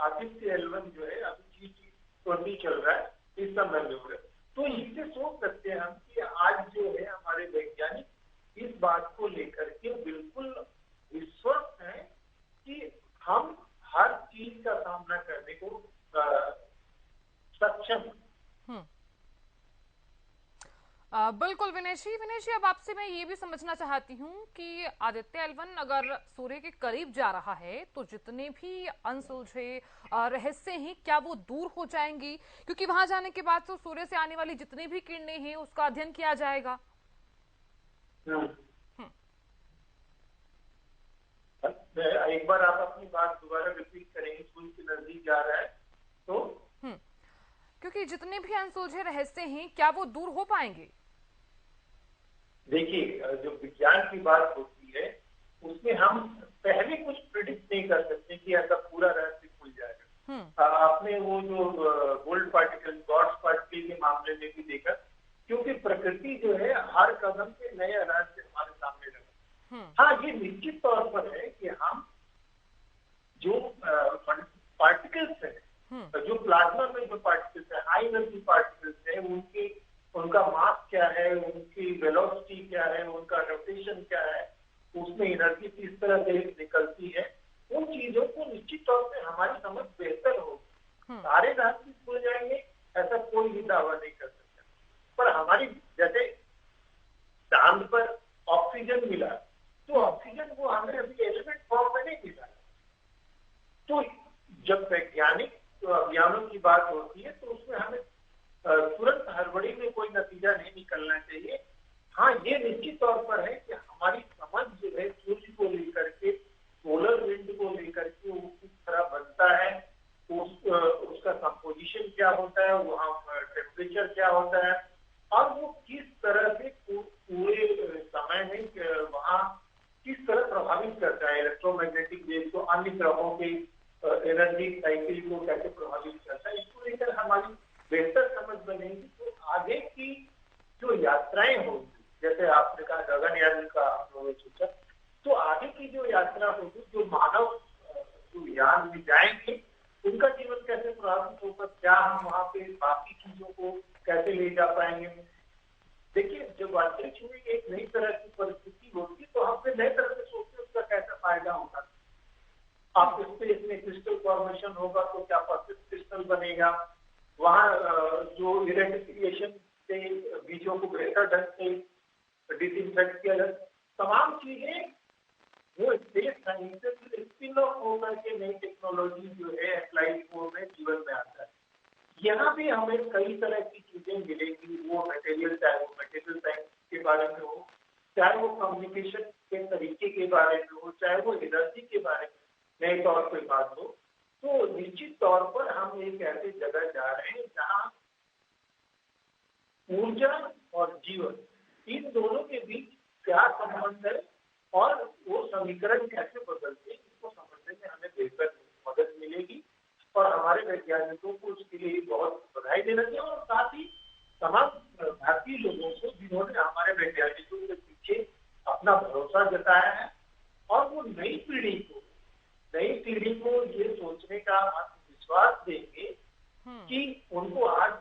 B: आदित्य L1 जो है अभी G20 चल रहा है, इस समय में हो रहा है। तो इससे सोच सकते हैं हम कि आज जो है हमारे वैज्ञानिक इस बात को लेकर के बिल्कुल विश्वस्त हैं कि हम हर चीज का सामना करने को सक्षम।
A: बिल्कुल विनेश जी, अब आपसे मैं ये भी समझना चाहती हूँ कि आदित्य L1 अगर सूर्य के करीब जा रहा है तो जितने भी अनसुलझे रहस्य हैं क्या वो दूर हो जाएंगी? क्योंकि वहां जाने के बाद तो सूर्य से आने वाली जितनी भी किरणें हैं उसका अध्ययन किया जाएगा।
B: एक बार आप अपनी बात दोबारा रिपीट करेंगे? सूर्य के नजदीक जा रहा है तो
A: क्योंकि जितने भी अनसुलझे रहस्य हैं क्या वो दूर हो पाएंगे?
B: देखिए, जो विज्ञान की बात होती है उसमें हम पहले कुछ प्रिडिक्ट नहीं कर सकते कि ऐसा पूरा रहस्य खुल जाएगा। आपने वो जो गोल्ड पार्टिकल, गॉड्स पार्टिकल के मामले में भी देखा, क्योंकि प्रकृति जो है हर कदम पे नए रहस्य हमारे सामने लगा। हाँ, ये निश्चित तौर पर है कि हम जो पार्टिकल्स है, जो प्लाज्मा में जो पार्टिकल्स है, हाई एनर्जी पार्टिकल्स है, उनका मास क्या है, उनकी वेलोसिटी क्या है, उनका रोटेशन क्या है, उसमें एनर्जी किस तरह से निकलती है, उन चीजों को निश्चित तौर पे हमारी समझ बेहतर होगी। सारे रहस्य खुल जाएंगे ऐसा कोई भी दावा नहीं कर सकता। पर हमारी, जैसे चांद पर ऑक्सीजन मिला तो ऑक्सीजन वो हमें अभी एलिमेंट फॉर्म में नहीं मिला। तो जब वैज्ञानिक अभियानों की बात होती है तो उसमें हमें तुरंत हड़बड़ी में कोई नतीजा नहीं निकलना चाहिए। हाँ, ये निश्चित तौर पर है कि हमारी समझ जो है सूर्य को लेकर के, सोलर विंड को लेकर के, वो किस तरह बनता है, उसका कंपोजिशन क्या होता है, वहाँ टेम्परेचर क्या होता है, और वो किस तरह से पूरे समय में वहाँ किस तरह प्रभावित करता है इलेक्ट्रोमैग्नेटिक वेव को, अन्य ग्रहों के एनर्जी साइकिल को कैसे प्रभावित करता है। इसको लेकर हमारी बेहतर समझ बनेगी तो आगे की जो यात्राएं होंगी, जैसे आपने कहा गगनयान का हम लोगों ने सोचा, तो आगे की जो यात्रा होगी, जो मानव जो यान में जाएंगे उनका जीवन कैसे प्रभावित होगा, क्या हम वहाँ पे बाकी चीजों को कैसे ले जा पाएंगे। देखिए, जब अंतरिक्ष में एक नई तरह की परिस्थिति होगी तो हम नए तरह से सोचते उसका कैसा फायदा होगा। आप स्पेस में क्रिस्टल फॉर्मेशन होगा तो क्या परफेक्ट क्रिस्टल बनेगा, वहाँ जो इरेडिफिकेशन से बीजों को बेहतर ढंग से डिसइंफेक्ट किया जाए, तमाम चीजें वो स्पेस साइंस से स्पिन ऑफ होकर के नई टेक्नोलॉजी जो है अप्लाइड फॉर्म में जीवन में आता है। यहाँ भी हमें कई तरह की चीजें टीचिंग मिलेगी, वो मटेरियल, चाहे वो मटेरियल साइंस के बारे में हो, चाहे वो कम्युनिकेशन के तरीके के बारे में हो, चाहे वो एनर्जी के बारे में नए तौर पर बात हो, तो निश्चित तौर पर हम एक ऐसे जगह जा रहे हैं जहाँ ऊर्जा और जीवन, इन दोनों के बीच क्या संबंध है और वो समीकरण कैसे बदलते हैं, इसको समझने में हमें बेहतर मदद मिलेगी। और हमारे वैज्ञानिकों को उसके लिए बहुत बधाई देना चाहिए, और साथ ही तमाम भारतीय लोगों को जिन्होंने हमारे वैज्ञानिकों के पीछे अपना भरोसा जताया है, और वो नई पीढ़ी को ये सोचने का विश्वास देंगे कि उनको आज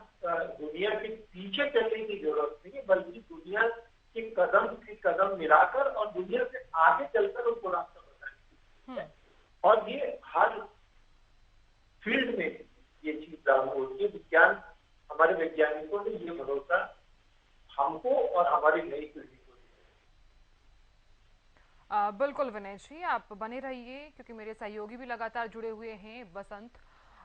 B: दुनिया के पीछे चलने की जरूरत नहीं है, बल्कि दुनिया के कदम मिलाकर और दुनिया से आगे चलकर उनको रास्ता बताएंगे। और ये हर फील्ड में ये चीज लागू होती है। विज्ञान, हमारे वैज्ञानिकों ने ये भरोसा हमको और हमारी नई पीढ़ी को दिया।
A: बिल्कुल विनय जी, आप बने रहिए क्योंकि मेरे सहयोगी भी लगातार जुड़े हुए हैं।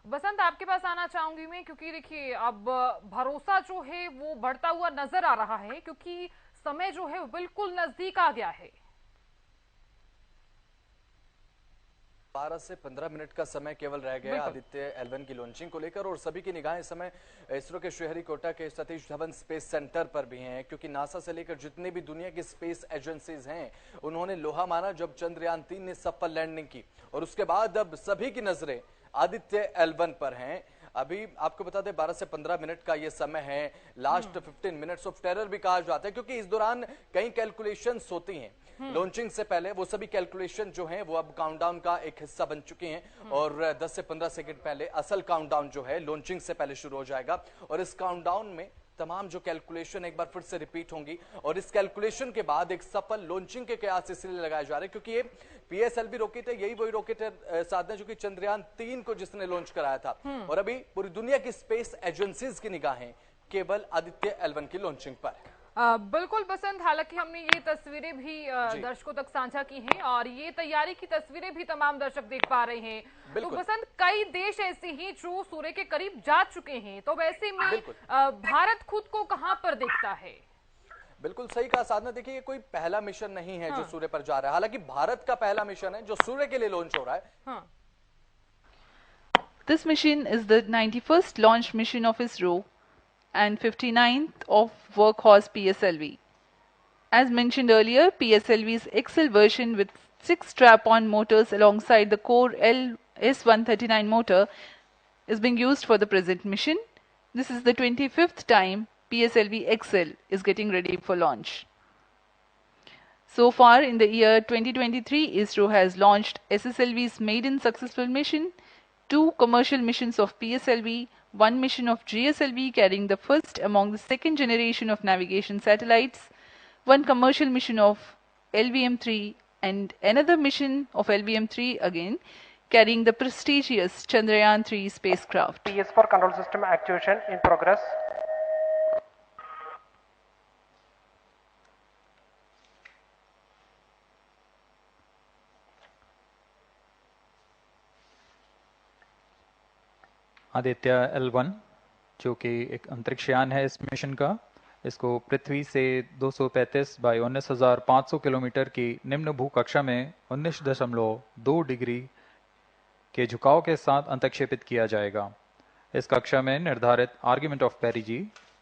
A: बसंत आपके पास आना चाहूंगी मैं, क्योंकि देखिए अब भरोसा जो है वो बढ़ता हुआ नजर आ रहा है, क्योंकि समय जो है बिल्कुल नजदीक आ गया है।
C: 12 से 15 मिनट का समय केवल रह गया आदित्य L1 की लॉन्चिंग को लेकर, और सभी की निगाहें इस समय इसरो के श्रीहरिकोटा के सतीश धवन स्पेस सेंटर पर भी हैं, क्योंकि नासा से लेकर जितने भी दुनिया की स्पेस एजेंसीज हैं उन्होंने लोहा माना जब चंद्रयान 3 ने सफल लैंडिंग की, और उसके बाद अब सभी की नजरें आदित्य L1 पर हैं। अभी आपको बता दें 12 से 15 मिनट का ये समय है, लास्ट 15 मिनट्स ऑफ टेरर भी कहा जाता है, क्योंकि इस दौरान कई कैलकुलेशंस होती हैं। लॉन्चिंग से पहले वो सभी कैलकुलेशन जो हैं वो अब काउंटडाउन का एक हिस्सा बन चुके हैं, और 10 से 15 सेकंड पहले असल काउंटडाउन जो है लॉन्चिंग से पहले शुरू हो जाएगा, और इस काउंटडाउन में तमाम जो कैलकुलेशन एक बार फिर से रिपीट होंगी, और इस कैलकुलेशन के बाद एक सफल लॉन्चिंग के कयास इसलिए लगाए जा रहे हैं क्योंकि ये PSLV रॉकेट है, यही वही रॉकेट है साधना जो कि चंद्रयान 3 को जिसने लॉन्च कराया था, और अभी पूरी दुनिया की स्पेस एजेंसीज की निगाहें केवल आदित्य L1 की लॉन्चिंग पर है।
A: बिल्कुल बसंत, हालांकि हमने ये तस्वीरें भी दर्शकों तक साझा की हैं, और ये तैयारी की तस्वीरें भी तमाम दर्शक देख पा रहे हैं। तो बसंत, कई देश ऐसे ही जो सूर्य के करीब जा चुके हैं, तो वैसे में भारत खुद को कहां पर देखता है?
C: बिल्कुल सही कहा साधना, देखिए ये कोई पहला मिशन नहीं है जो सूर्य पर जा रहा है, हालांकि भारत का पहला मिशन है जो सूर्य के लिए लॉन्च हो रहा है।
E: This mission is the 91st launch mission of ISRO and 59th of Workhorse PSLV. As mentioned earlier, PSLV's XL version with 6 strap-on motors alongside the core LS-139 motor is being used for the present mission. This is the 25th time PSLV XL is getting ready for launch. So far in the year 2023, ISRO has launched SSLV's maiden successful mission, 2 commercial missions of PSLV, 1 mission of GSLV carrying the first among the second generation of navigation satellites, 1 commercial mission of LVM-3 and another mission of LVM-3 again carrying the prestigious Chandrayaan-3 spacecraft.
D: PS4 control system actuation in progress.
F: Aditya L1 जो कि एक अंतरिक्षयान है इस मिशन का, इसको पृथ्वी से 235 बाई 19,500 किलोमीटर की निम्न भूकक्षा में 19.2 डिग्री के झुकाव के साथ अंतक्षेपित किया जाएगा। इस कक्षा में निर्धारित आर्ग्यूमेंट ऑफ पेरिजी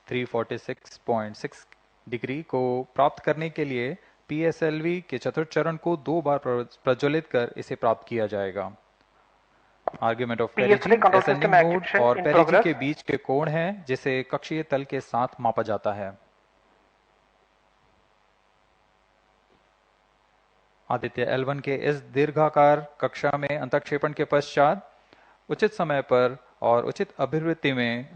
F: 346.6 डिग्री को प्राप्त करने के लिए PSLV के चतुर्थ चरण को 2 बार प्रज्वलित कर इसे प्राप्त किया जाएगा। आर्ग्यूमेंट ऑफ पेरिजी असेंडिंग मोड और पेरिजी के बीच के कोण है जिसे कक्षीय तल के साथ मापा जाता है। आदित्य L1 के इस दीर्घाकार कक्षा में अंतक्षेपण के पश्चात उचित समय पर और उचित अभिवृत्ति में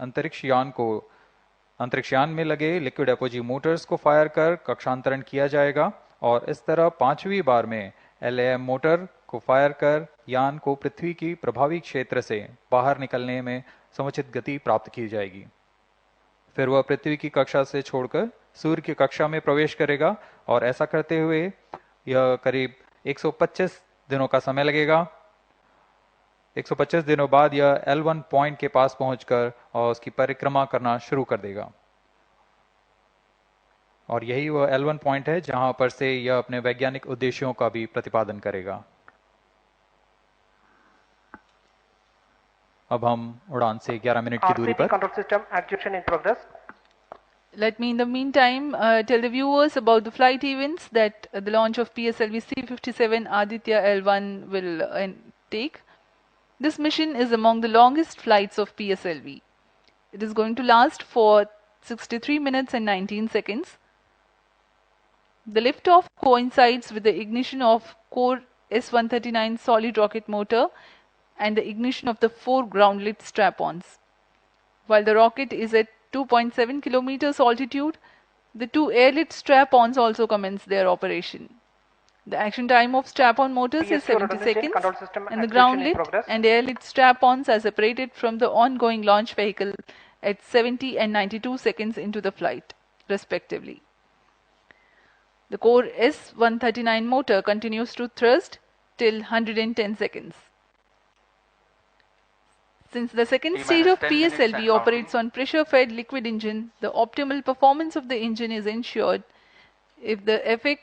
F: अंतरिक्षयान में लगे लिक्विड एपोजी मोटर्स को फायर कर कक्षांतरण किया जाएगा, और इस तरह 5वीं बार में LAM मोटर को फायर कर यान को पृथ्वी की प्रभावी क्षेत्र से बाहर निकलने में समुचित गति प्राप्त की जाएगी। फिर वह पृथ्वी की कक्षा से छोड़कर सूर्य की कक्षा में प्रवेश करेगा, और ऐसा करते हुए यह करीब 125 दिनों का समय लगेगा। 125 दिनों बाद यह L1 पॉइंट के पास पहुंचकर और उसकी परिक्रमा करना शुरू कर देगा। और यही वो L1 पॉइंट है जहां पर से यह अपने वैज्ञानिक उद्देश्यों का भी प्रतिपादन करेगा। अब हम उड़ान से 11 मिनट की दूरी पर
D: control system activation in progress.
E: Let me in the meantime tell the viewers about the flight events that the launch of PSLV C-57 Aditya L1 will take. This mission is among the longest flights of PSLV. It is going to last for 63 minutes and 19 seconds. The liftoff coincides with the ignition of core S-139 solid rocket motor and the ignition of the 4 ground-lit strap-ons. While the rocket is at 2.7 kilometers altitude, the 2 air-lit strap-ons also commence their operation. The action time of strap-on motors is 70 seconds and the ground-lit and air-lit strap-ons are separated from the ongoing launch vehicle at 70 and 92 seconds into the flight, respectively. The core S-139 motor continues to thrust till 110 seconds. Since the second stage of PSLV operates on pressure-fed liquid engine, the optimal performance of the engine is ensured if the effect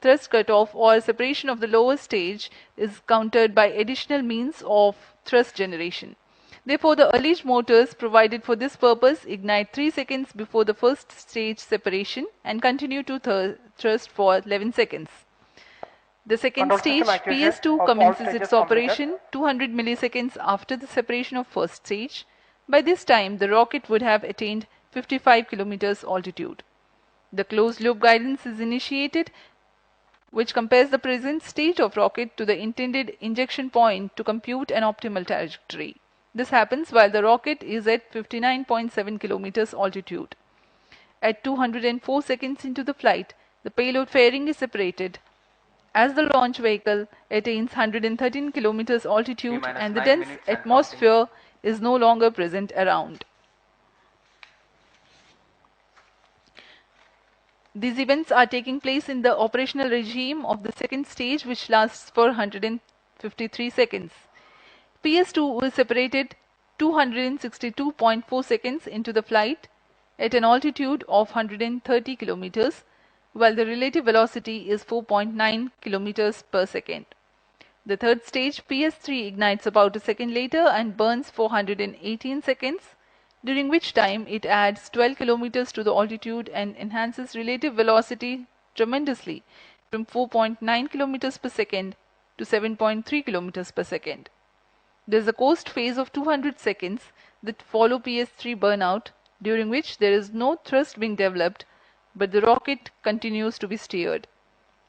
E: thrust cutoff or separation of the lower stage is countered by additional means of thrust generation. Therefore, the alleged motors provided for this purpose ignite 3 seconds before the first stage separation and continue to thrust for 11 seconds. The second stage, PS2, commences its operation 200 milliseconds after the separation of first stage. By this time, the rocket would have attained 55 kilometers altitude. The closed-loop guidance is initiated, which compares the present state of rocket to the intended injection point to compute an optimal trajectory. This happens while the rocket is at 59.7 kilometers altitude. At 204 seconds into the flight, the payload fairing is separated as the launch vehicle attains 113 kilometers altitude and the dense atmosphere is no longer present around. These events are taking place in the operational regime of the second stage, which lasts for 153 seconds. PS2 was separated 262.4 seconds into the flight at an altitude of 130 kilometers, while the relative velocity is 4.9 kilometers per second. The third stage, PS3, ignites about a second later and burns for 118 seconds, during which time it adds 12 kilometers to the altitude and enhances relative velocity tremendously from 4.9 kilometers per second to 7.3 kilometers per second. There is a coast phase of 200 seconds that follow PS3 burnout, during which there is no thrust being developed, but the rocket continues to be steered.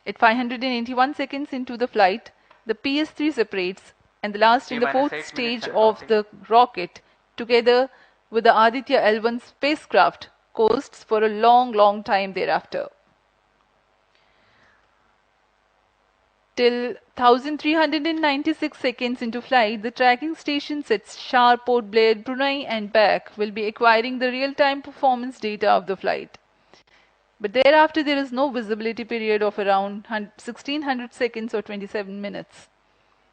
E: At 581 seconds into the flight, the PS3 separates and the last in the fourth stage of the rocket, together with the Aditya L1 spacecraft, coasts for a long time thereafter. Till 1396 seconds into flight, the tracking stations at Shar, Port Blair, Brunei and back will be acquiring the real-time performance data of the flight. But thereafter there is no visibility period of around 1600 seconds or 27 minutes.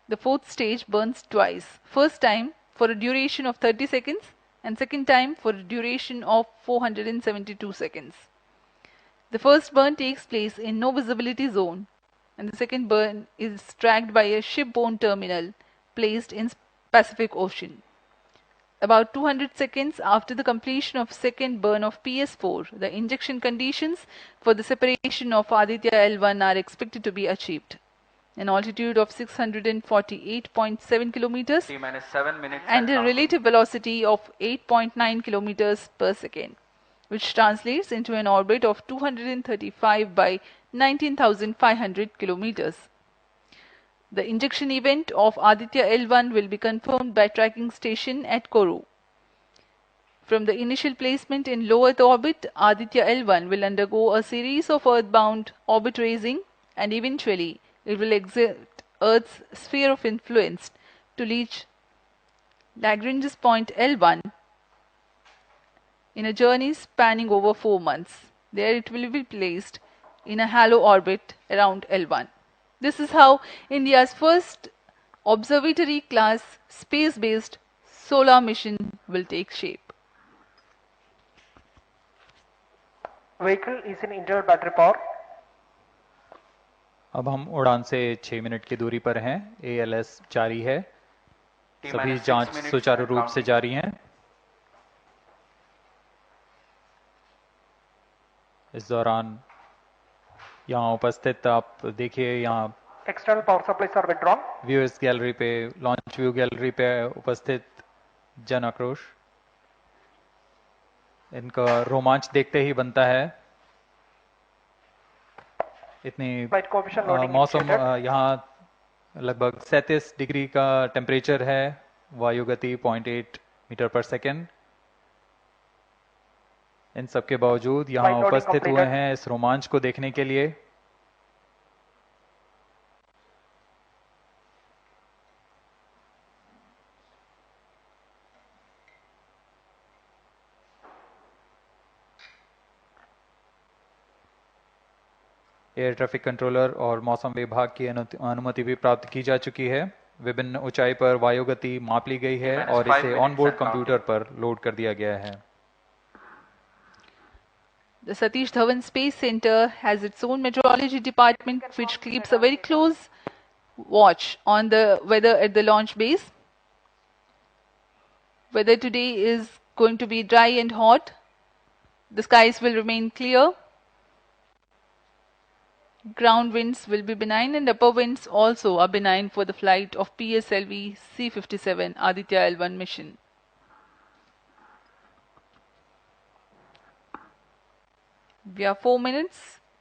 E: The fourth stage burns twice. First time for a duration of 30 seconds and second time for a duration of 472 seconds. The first burn takes place in no visibility zone and the second burn is tracked by a shipborne terminal placed in Pacific Ocean. About 200 seconds after the completion of second burn of PS4, the injection conditions for the separation of Aditya L1 are expected to be achieved. An altitude of 648.7 kilometers and a relative velocity of 8.9 kilometers per second, which translates into an orbit of 235 by 19,500 kilometers. The injection event of Aditya L1 will be confirmed by tracking station at Kourou. From the initial placement in low Earth orbit, Aditya L1 will undergo a series of earthbound orbit raising and eventually it will exit Earth's sphere of influence to reach Lagrange's point L1 in a journey spanning over 4 months. There it will be placed in a halo orbit around L1. This is how India's first observatory-class space-based solar mission will take shape.
H: Vehicle is in internal battery power.
F: अब हम उड़ान से 6 मिनट की दूरी पर हैं। ALS जारी है। सभी जांच सुचारू रूप से जारी हैं। इस दौरान यहाँ उपस्थित आप देखिए, यहाँ
H: External power supplies are withdrawn.
F: Viewers gallery पे, लॉन्च व्यू गैलरी पे उपस्थित जन आक्रोश, इनका रोमांच देखते ही बनता है। इतनी मौसम यहाँ लगभग 37 डिग्री का टेम्परेचर है, वायु गति 0.8 मीटर पर सेकेंड। इन सब के बावजूद यहाँ उपस्थित हुए हैं इस रोमांच को देखने के लिए। एयर ट्रैफिक कंट्रोलर और मौसम विभाग की अनुमति भी प्राप्त की जा चुकी है। विभिन्न ऊंचाई पर वायु गति माप ली गई है और इसे ऑनबोर्ड कंप्यूटर पर लोड कर दिया गया है।
E: The Satish Dhawan Space Center has its own meteorology department which keeps a very close watch on the weather at the launch base. Weather today is going to be dry and hot. The skies will remain clear. Ground winds will be benign and upper winds also are benign for the flight of PSLV C-57 Aditya L1 mission. We are 4 minutes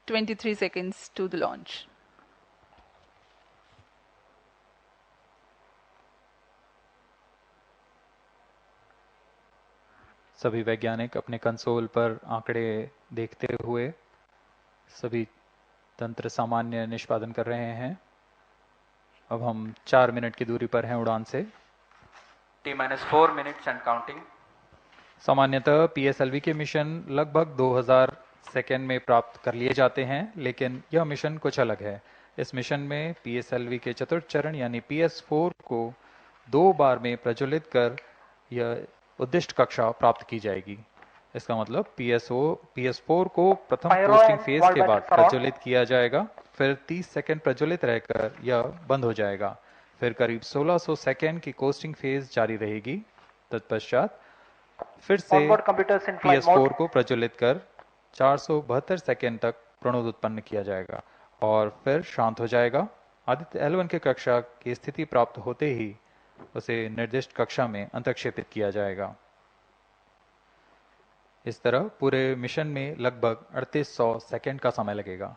E: 23 seconds to the launch.
F: सभी वैज्ञानिक अपने कंसोल पर आंकड़े देखते हुए सभी तंत्र सामान्य निष्पादन कर रहे हैं। अब हम 4 मिनट की दूरी पर हैं उड़ान से।
G: T-4 minutes and counting.
F: सामान्यतः PSLV के मिशन लगभग 2000 सेकेंड में प्राप्त कर लिए जाते हैं, लेकिन यह मिशन कुछ अलग है। इस मिशन में PSLV के चतुर्थ चरण यानी PS4 को 2 बार में प्रज्वलित कर यह उद्दिष्ट कक्षा प्राप्त की जाएगी। इसका मतलब PS4 को प्रथम कोस्टिंग फेज के बाद प्रज्वलित किया जाएगा, फिर 30 सेकेंड प्रज्वलित रहकर यह बंद हो जाएगा। फिर करीब 1600 सेकेंड की कोस्टिंग फेज जारी रहेगी। तत्पश्चात फिर से PS4 को प्रज्वलित कर 472 सेकेंड तक प्रणोद उत्पन्न किया जाएगा और फिर शांत हो जाएगा। आदित्य L1 के कक्षा की स्थिति प्राप्त होते ही उसे निर्दिष्ट कक्षा में अंतक्षेपित किया जाएगा। इस तरह पूरे मिशन में लगभग 3800 सेकेंड का समय लगेगा।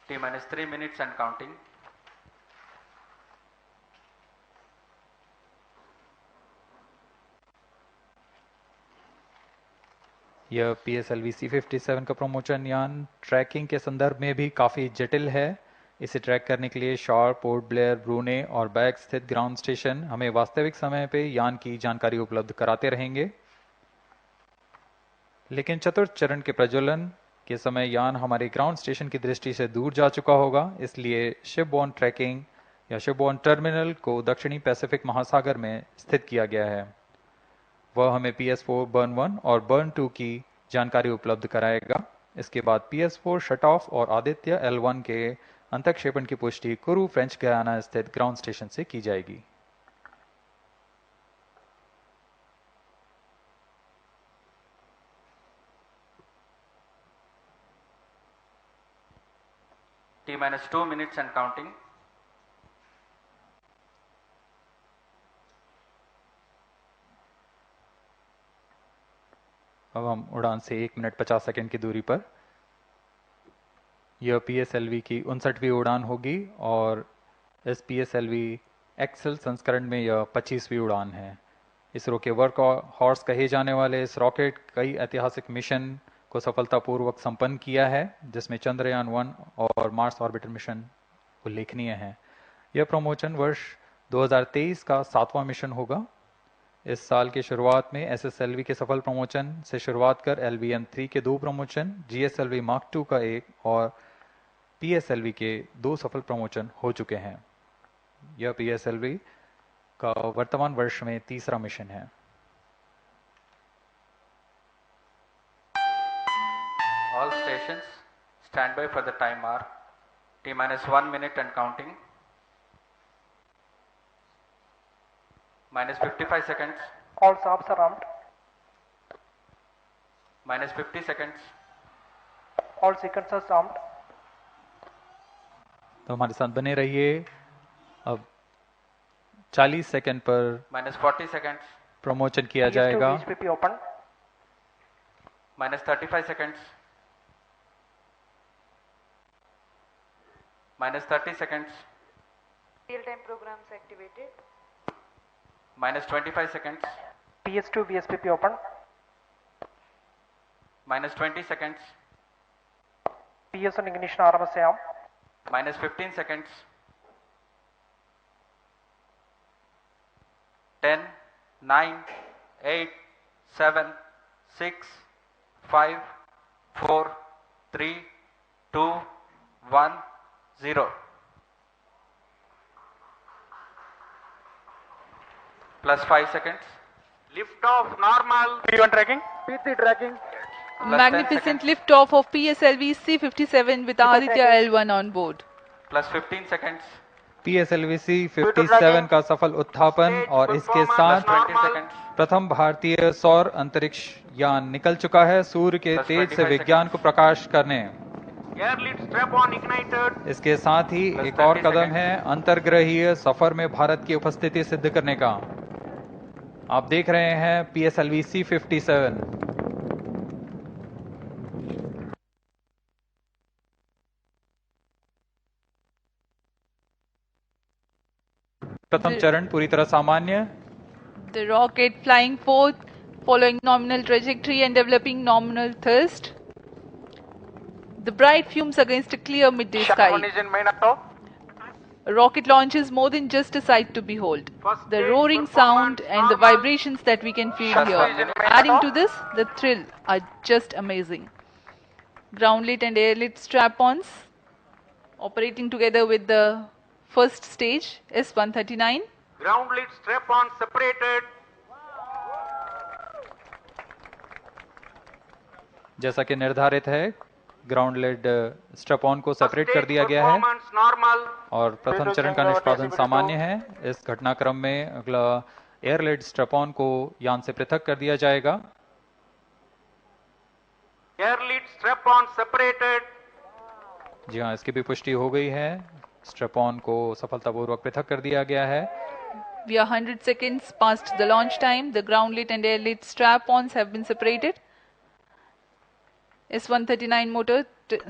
G: T-3 minutes and counting.
F: यह PSLV C-57 का प्रमोशन यान ट्रैकिंग के संदर्भ में भी काफी जटिल है। इसे ट्रैक करने के लिए शॉर, पोर्ट ब्लेयर, ब्रूने और बैग स्थित ग्राउंड स्टेशन हमें वास्तविक समय पे यान की जानकारी उपलब्ध कराते रहेंगे। लेकिन चतुर्थ चरण के प्रज्वलन के समय यान हमारे ग्राउंड स्टेशन की दृष्टि से दूर जा चुका होगा, इसलिए शिपबॉर्न ट्रैकिंग या शिपबॉर्न टर्मिनल को दक्षिणी पैसिफिक महासागर में स्थित किया गया है। वह हमें PS4 बर्न 1 और बर्न 2 की जानकारी उपलब्ध कराएगा। इसके बाद PS4 शट ऑफ और आदित्य L1 के अंतक्षेपण की पुष्टि कुरु फ्रेंच गयाना स्थित ग्राउंड स्टेशन से की जाएगी।
G: T-2 minutes and counting.
F: अब हम उड़ान से 1 मिनट 50 सेकेंड की दूरी पर। यह PSLV की 59वीं उड़ान होगी और इस PSLV एक्सेल संस्करण में यह 25वीं उड़ान है। इसरो के वर्क हॉर्स कहे जाने वाले इस रॉकेट कई ऐतिहासिक मिशन को सफलतापूर्वक संपन्न किया है, जिसमें चंद्रयान 1 और मार्स ऑर्बिटर मिशन उल्लेखनीय हैं। यह प्रमोशन वर्ष 2023 का 7वां मिशन होगा। इस साल की शुरुआत में SSLV के सफल प्रमोशन से शुरुआत कर LVM-3 के 2 प्रमोशन, GSLV Mark II का 1 और PSLV के 2 सफल प्रमोशन हो चुके हैं। यह PSLV का वर्तमान वर्ष में तीसरा मिशन है।
G: All stations stand by for the time mark. T-1 minute and counting. Minus 55 seconds.
H: All shafts are armed.
G: Minus 50 seconds.
H: All sequencers armed.
F: तो हमारे साथ बने रहिए। अब 40 सेकंड पर
G: Minus 40 seconds.
F: प्रमोशन किया
H: PS2
F: जाएगा।
H: VHPP open.
G: Minus 35 seconds. Minus 30 seconds.
I: Real-time programs activated.
G: Minus 25 seconds.
H: PS2 VSPP open.
G: Minus 20 seconds.
H: PS on ignition RMS arm.
G: Minus 15 seconds. 10, 9, 8, 7, 6, 5, 4, 3, 2, 1, 0. Plus 5 seconds.
J: Lift off normal.
H: P1 tracking.
J: PT tracking.
G: Plus 10
E: Magnificent
G: seconds.
E: liftoff of PSLV C-57 with Aditya L1 on board.
G: Plus 15 seconds.
F: PSLV-C 57 का सफल उत्थापन और इसके साथ
G: Plus 20 seconds.
F: प्रथम भारतीय सौर अंतरिक्ष यान निकल चुका है सूर्य के
G: Plus
F: तेज से
G: 25
F: विज्ञान को प्रकाश करने।
J: Air lead strap on ignited.
F: इसके साथ ही
G: Plus
F: एक और
G: 30
F: कदम
G: seconds.
F: है अंतर्ग्रहीय सफर में भारत की उपस्थिति सिद्ध करने का। आप देख रहे हैं PSLV-C 57। प्रथम चरण पूरी तरह सामान्य।
E: The rocket flying forth, following nominal trajectory and developing nominal thrust. The bright fumes against a clear midday sky.
J: One is in main auto.
E: A rocket launch is more than just a sight to behold.
J: First
E: The
J: stage
E: roaring
J: performance
E: sound and the
J: normal.
E: vibrations that we can feel
G: Shut
E: here.
G: up.
E: Adding to this, the thrill are just amazing. Ground-lit and air-lit strap-ons operating together with the first stage S-139.
J: Ground lead strap on separated.
F: जैसा कि निर्धारित है ग्राउंड लेड स्ट्रैप ऑन को
J: First
F: सेपरेट कर
J: stage
F: दिया गया है
J: performance normal.
F: और प्रथम चरण का निष्पादन सामान्य है। इस घटनाक्रम में अगला एयर लेड स्ट्रैप ऑन को यान से पृथक कर दिया जाएगा।
J: Air lead strap on separated.
F: जी हाँ, इसकी भी पुष्टि हो गई है। स्ट्रैप ऑन को सफलतापूर्वक पृथक कर दिया गया है।
E: We are 100 seconds past the launch time. The ground-lit and air-lit strap-ons have been separated. S-139 motor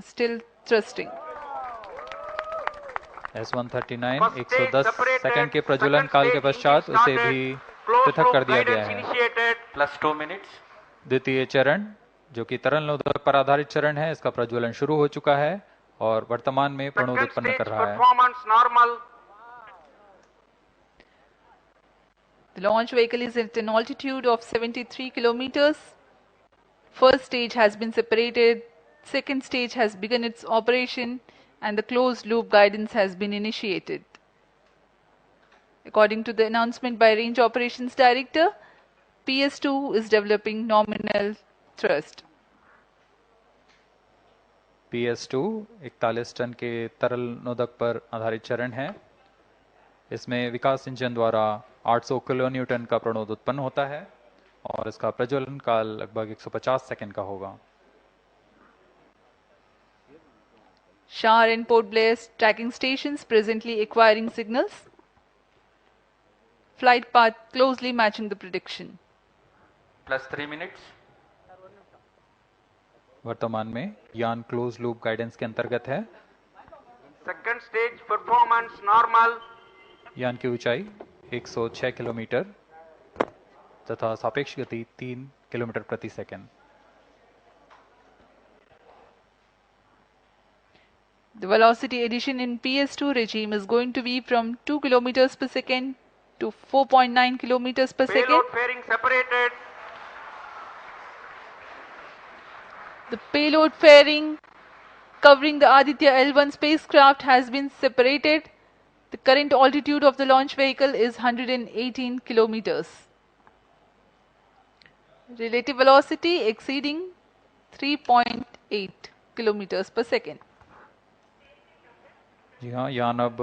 E: still thrusting.
F: S-139
J: First stage
F: 110
J: separated.
F: Second के प्रज्वलन
J: Second
F: काल के
J: stage
F: पश्चात
J: engine
F: उसे
J: started.
F: भी
J: Closed
F: पृथक
J: loop
F: कर दिया गया
J: guidance
F: है।
J: initiated.
G: Plus 2 minutes.
F: द्वितीय चरण जो कि तरल नोदक पर आधारित चरण है, इसका प्रज्वलन शुरू हो चुका है और वर्तमान में प्रणोद
J: Second
F: उत्पन्न
J: stage
F: कर रहा है।
J: performance normal.
E: The launch vehicle is at an altitude of 73 kilometers. First stage has been separated. Second stage has begun its operation and the closed loop guidance has been initiated. According to the announcement by Range Operations Director, PS2 is developing nominal thrust.
F: PS2 41 ton के तरल नोदक पर आधारित चरण है। इसमें विकास इंजन द्वारा 800 किलो न्यूटन का प्रणोद उत्पन्न होता है और इसका प्रज्वलन काल लगभग 150 सेकंड का होगा।
E: Shar and Port Blair tracking stations presently acquiring signals. Flight path closely matching the prediction.
G: Plus 3 minutes.
F: वर्तमान में यान क्लोज लूप गाइडेंस के अंतर्गत है।
J: Second stage performance normal.
F: यान की ऊंचाई 106 किलोमीटर तथा सापेक्ष गति 3 किलोमीटर प्रति second.
E: The velocity addition in PS2 regime is going to be from 2 kilometers per second to 4.9 kilometers per second.
J: Payload fairing separated.
E: The payload fairing covering the Aditya L1 spacecraft has been separated. The current altitude of the launch vehicle is 118 kilometers. Relative velocity exceeding 3.8 kilometers per second.
F: जी हाँ, यान अब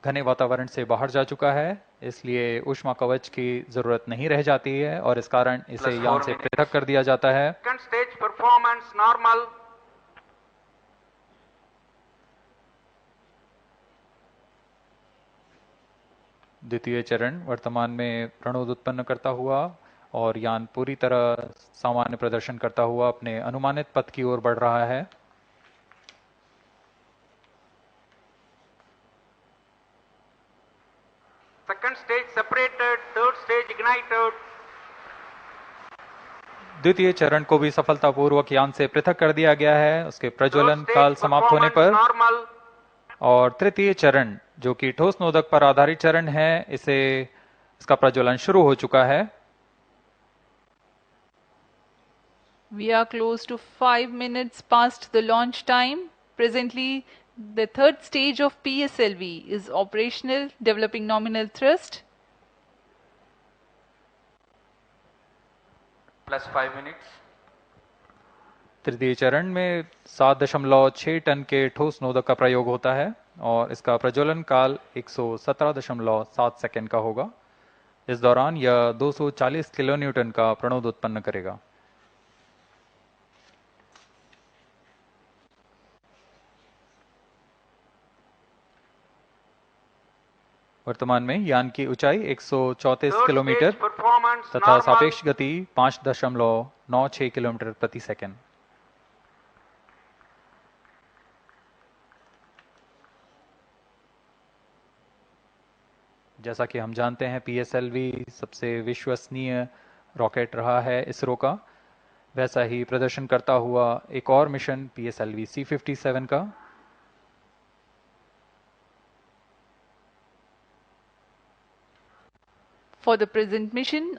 F: घने वातावरण से बाहर जा चुका है, इसलिए ऊष्मा कवच की जरूरत नहीं रह जाती है और इस कारण इसे यान से पृथक कर दिया जाता है।
J: Second stage performance normal.
F: द्वितीय चरण वर्तमान में प्रणोद उत्पन्न करता हुआ और यान पूरी तरह सामान्य प्रदर्शन करता हुआ अपने अनुमानित पथ की ओर बढ़ रहा है।
J: Second stage separated, third stage ignited.
F: द्वितीय चरण को भी सफलतापूर्वक यान से पृथक कर दिया गया है उसके प्रज्वलन काल समाप्त होने पर। और तृतीय चरण जो कि ठोस नोदक पर आधारित चरण है, इसका प्रज्वलन शुरू हो चुका है।
E: We are close to 5 minutes past the launch time. Presently, the third stage of PSLV is operational, developing nominal thrust.
G: Plus 5 minutes.
F: तृतीय चरण में 7.6 टन के ठोस नोदक का प्रयोग होता है और इसका प्रज्वलन काल 117.7 सेकंड का होगा। इस दौरान यह 240 किलोन्यूटन का प्रणोद उत्पन्न करेगा। वर्तमान में यान की ऊंचाई 134 किलोमीटर तथा सापेक्ष गति 5.96 किलोमीटर प्रति सेकंड। जैसा कि हम जानते हैं, PSLV सबसे विश्वसनीय रॉकेट रहा है इसरो का, वैसा ही प्रदर्शन करता हुआ एक और मिशन PSLV C57 का।
E: For the present mission,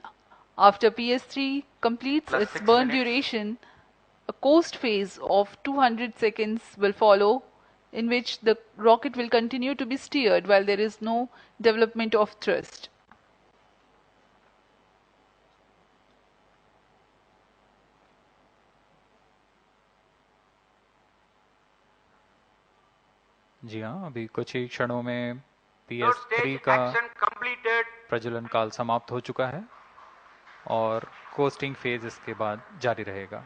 E: after PS3 completes
G: Plus
E: its
G: 6
E: burn
G: minutes.
E: duration, a coast phase of 200 seconds will follow, in which the rocket will continue to be steered while there is no development of thrust.
F: जी हाँ, अभी कुछ ही क्षणों में
J: Third
F: PS3
J: stage
F: का
J: action completed.
F: प्रज्वलन काल समाप्त हो चुका है और कोस्टिंग फेज इसके बाद जारी रहेगा।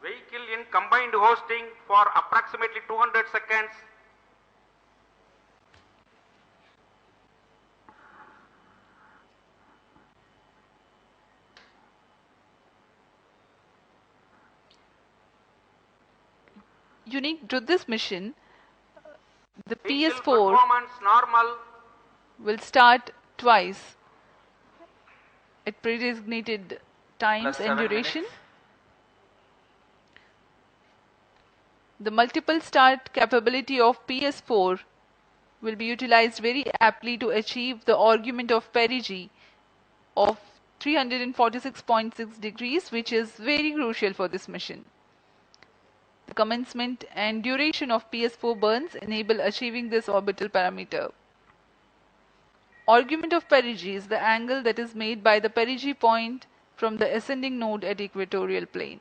J: Vehicle in combined hosting for approximately 200 seconds.
E: Unique to this mission, the
J: Vehicle
E: PS4
J: performance normal.
E: will start twice at pre-designated times
G: Plus
E: and
G: 7
E: duration.
G: minutes.
E: The multiple start capability of PS4 will be utilized very aptly to achieve the argument of perigee of 346.6 degrees, which is very crucial for this mission. The commencement and duration of PS4 burns enable achieving this orbital parameter. Argument of perigee is the angle that is made by the perigee point from the ascending node at equatorial plane.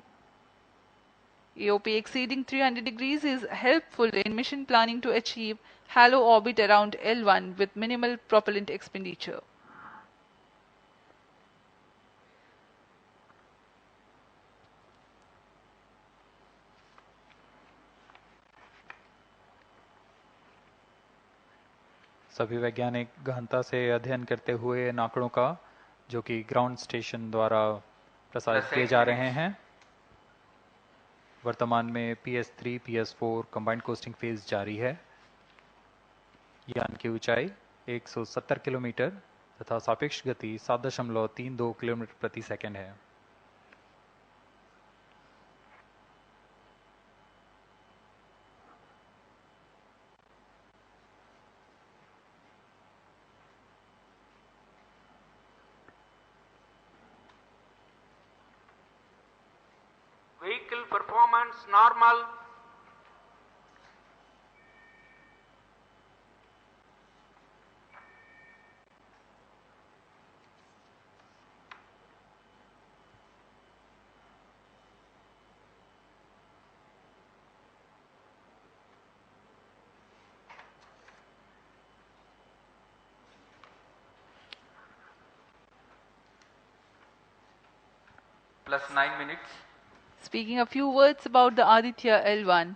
E: AOP exceeding 300 degrees is helpful in mission planning to achieve halo orbit around L1 with minimal propellant expenditure.
F: सभी वैज्ञानिक गहनता से अध्ययन करते हुए इन आंकड़ों का, जो कि ग्राउंड स्टेशन द्वारा प्रसारित किए जा रहे हैं। वर्तमान में PS3, PS4 combined costing phase जारी है। यान की ऊंचाई 170 किलोमीटर तथा सापेक्ष गति 7.32 किलोमीटर प्रति सेकंड है।
J: Vehicle performance normal.
G: plus 9 minutes.
E: Speaking a few words about the Aditya L1,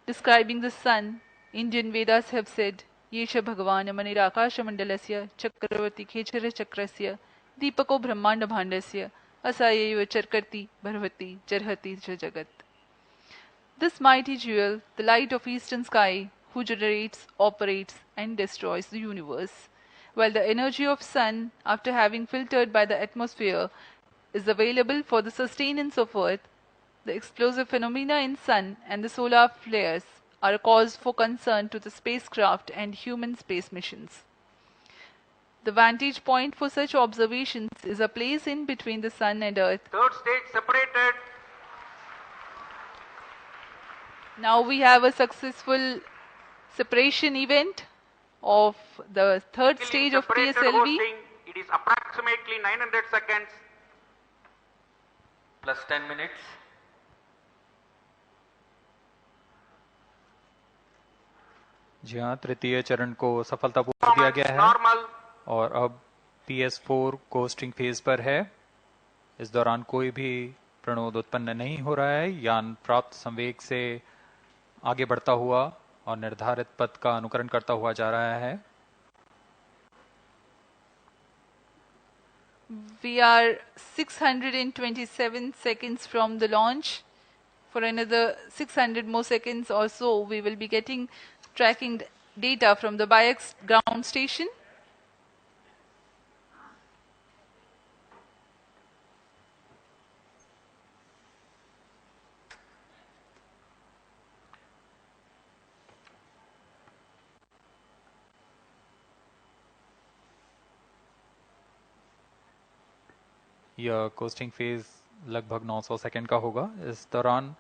E: describing the sun, Indian Vedas have said, Yesha Bhagavan Manirakash Mandalasya Chakravarti Khechara Chakrasya Deepako Brahmanda Bhandasya Asayeva Charkarti Bharvati Charhati Jagat. This mighty jewel, the light of eastern sky, who generates, operates and destroys the universe, while the energy of sun, after having filtered by the atmosphere, is available for the sustenance of earth, the explosive phenomena in sun and the solar flares are a cause for concern to the spacecraft and human space missions. The vantage point for such observations is a place in between the sun and earth.
J: Third stage separated.
E: Now we have a successful separation event of the third stage of
J: Separated
E: PSLV.
J: hosting. It is approximately 900 seconds.
G: Plus 10 minutes.
F: जी हाँ, तृतीय चरण को सफलतापूर्वक दिया गया है और अब PS4 कोस्टिंग फेज पर है। इस दौरान कोई भी प्रणोद उत्पन्न नहीं हो रहा है। यान प्राप्त संवेग से आगे बढ़ता हुआ और निर्धारित पथ का अनुकरण करता हुआ जा रहा है।
E: We are 627 seconds from the launch. For another 600 more seconds or so, we will be getting tracking data from the BIAX ground station.
F: यह कोस्टिंग फेज लगभग 900 सेकंड का होगा। इस दौरान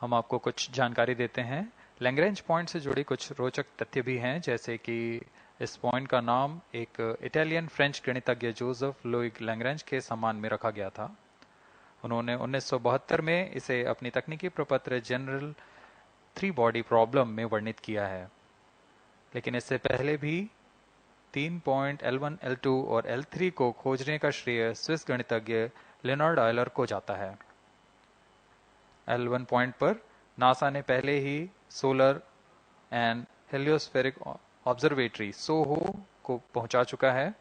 F: हम आपको कुछ जानकारी देते हैं। लैग्रेंज पॉइंट से जुड़ी कुछ रोचक तथ्य भी हैं, जैसे कि इस पॉइंट का नाम एक इटालियन फ्रेंच गणितज्ञ जोसेफ लुइग लैग्रेंज के सम्मान में रखा गया था। उन्होंने 1972 में इसे अपनी तकनीकी प्रपत्र जनरल 3 बॉडी प्रॉब्लम में वर्णित किया है, लेकिन इससे पहले भी 3 पॉइंट L1, L2 और L3 को खोजने का श्रेय स्विस गणितज्ञ लियोनार्ड आयलर को जाता है। L1 पॉइंट पर नासा ने पहले ही सोलर एंड हेलियोस्फेरिक ऑब्जर्वेटरी सोहो को पहुंचा चुका है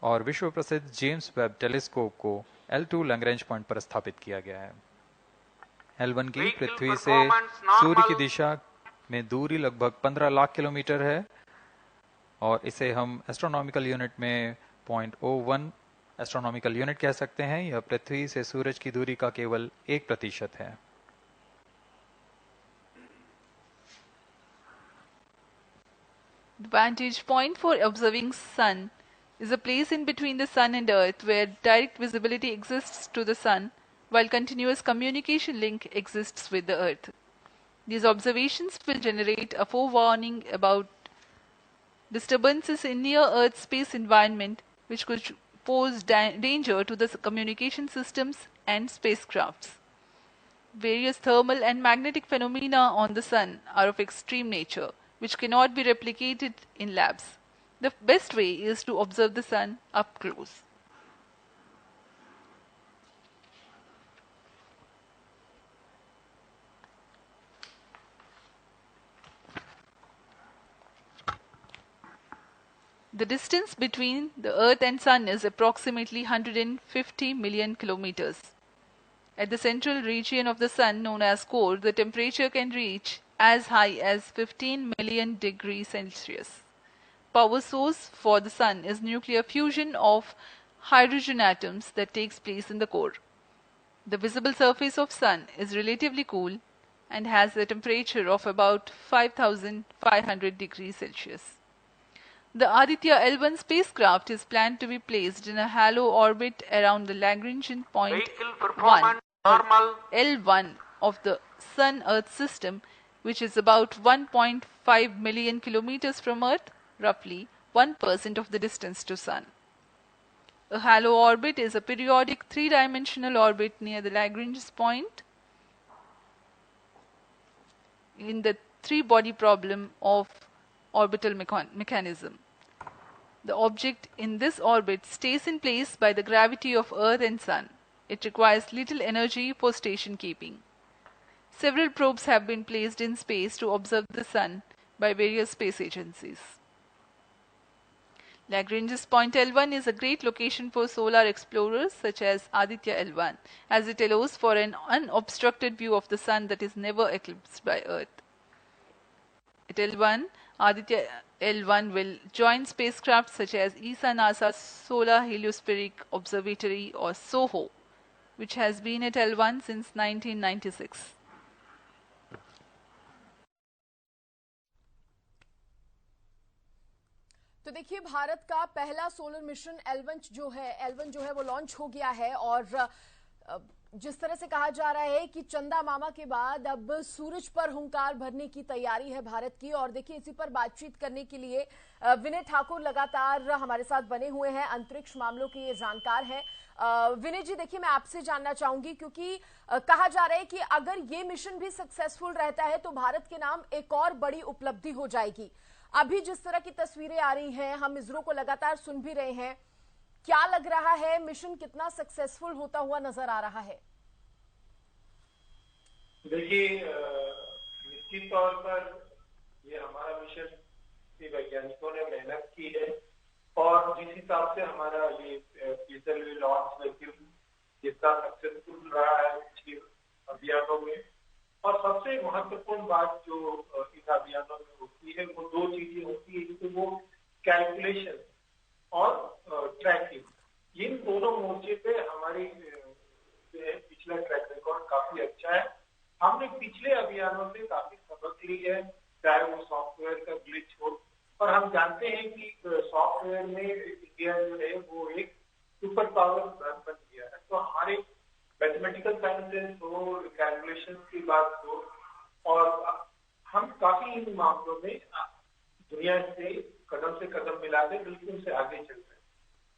F: और विश्व प्रसिद्ध जेम्स वेब टेलीस्कोप को L2 लैग्रेंज पॉइंट पर स्थापित किया गया है। L1 की पृथ्वी से सूर्य की दिशा में दूरी लगभग 15 लाख किलोमीटर है और इसे हम एस्ट्रोनॉमिकल यूनिट में 0.01 एस्ट्रोनॉमिकल यूनिट कह सकते हैं। यह पृथ्वी से सूरज की दूरी का केवल 1% है।
E: The vantage point for observing sun is a place in between the sun and earth where direct visibility exists to the sun while continuous communication link exists with the earth. These observations will generate a forewarning about disturbances in near-Earth space environment which could pose danger to the communication systems and spacecrafts. Various thermal and magnetic phenomena on the sun are of extreme nature, which cannot be replicated in labs. The best way is to observe the sun up close. The distance between the Earth and Sun is approximately 150 million kilometers. At the central region of the Sun, known as core, the temperature can reach as high as 15 million degrees Celsius. Power source for the Sun is nuclear fusion of hydrogen atoms that takes place in the core. The visible surface of Sun is relatively cool and has a temperature of about 5,500 degrees Celsius. The Aditya L1 spacecraft is planned to be placed in a halo orbit around the Lagrangian point 1, L1 of the Sun-Earth system, which is about 1.5 million kilometers from Earth, roughly 1% of the distance to Sun. A halo orbit is a periodic three-dimensional orbit near the Lagrange point in the three-body problem of orbital mechanism. The object in this orbit stays in place by the gravity of Earth and Sun. It requires little energy for station keeping. Several probes have been placed in space to observe the Sun by various space agencies. Lagrange's point L1 is a great location for solar explorers such as Aditya L1, as it allows for an unobstructed view of the Sun that is never eclipsed by Earth. At L1, Aditya L1 will join spacecraft such as ESA-NASA's Solar Heliospheric Observatory or SOHO, which has been at L1 since 1996.
K: तो देखिए, भारत का पहला सोलर मिशन L1 जो है वो लॉन्च हो गया है और जिस तरह से कहा जा रहा है कि चंदा मामा के बाद अब सूरज पर हुंकार भरने की तैयारी है भारत की। और देखिए, इसी पर बातचीत करने के लिए विनय ठाकुर लगातार हमारे साथ बने हुए हैं, अंतरिक्ष मामलों के ये जानकार हैं। विनय जी, देखिए, मैं आपसे जानना चाहूंगी क्योंकि कहा जा रहा है कि अगर ये मिशन भी सक्सेसफुल रहता है तो भारत के नाम एक और बड़ी उपलब्धि हो जाएगी। अभी जिस तरह की तस्वीरें आ रही हैं, हम इसरो को लगातार सुन भी रहे हैं, क्या लग रहा है, मिशन कितना सक्सेसफुल होता हुआ नजर आ रहा है?
B: देखिए, निश्चित तौर पर ये हमारा मिशन के वैज्ञानिकों ने मेहनत की है और जिस हिसाब से हमारा ये पीएसएलवी लॉन्च व्हीकल जितना सक्सेसफुल रहा है पिछले अभियानों में, और सबसे महत्वपूर्ण बात जो इन अभियानों में होती है वो दो चीजें होती है, तो वो कैलकुलेशन और ट्रैकिंग। इन दोनों मोर्चे पे हमारी जो है पिछला ट्रैक रिकॉर्ड काफी अच्छा है। हमने पिछले अभियानों से काफी सबक ली है, चाहे वो सॉफ्टवेयर का ग्लिच हो, और हम जानते हैं कि सॉफ्टवेयर में इंडिया जो है वो एक सुपर पावर बन गया है। तो हमारे मैथमेटिकल साइंसेस हो, कैलकुलेशन की बात हो, और हम काफी इन मामलों में दुनिया से कदम मिलाते बिल्कुल से आगे चल रहे हैं।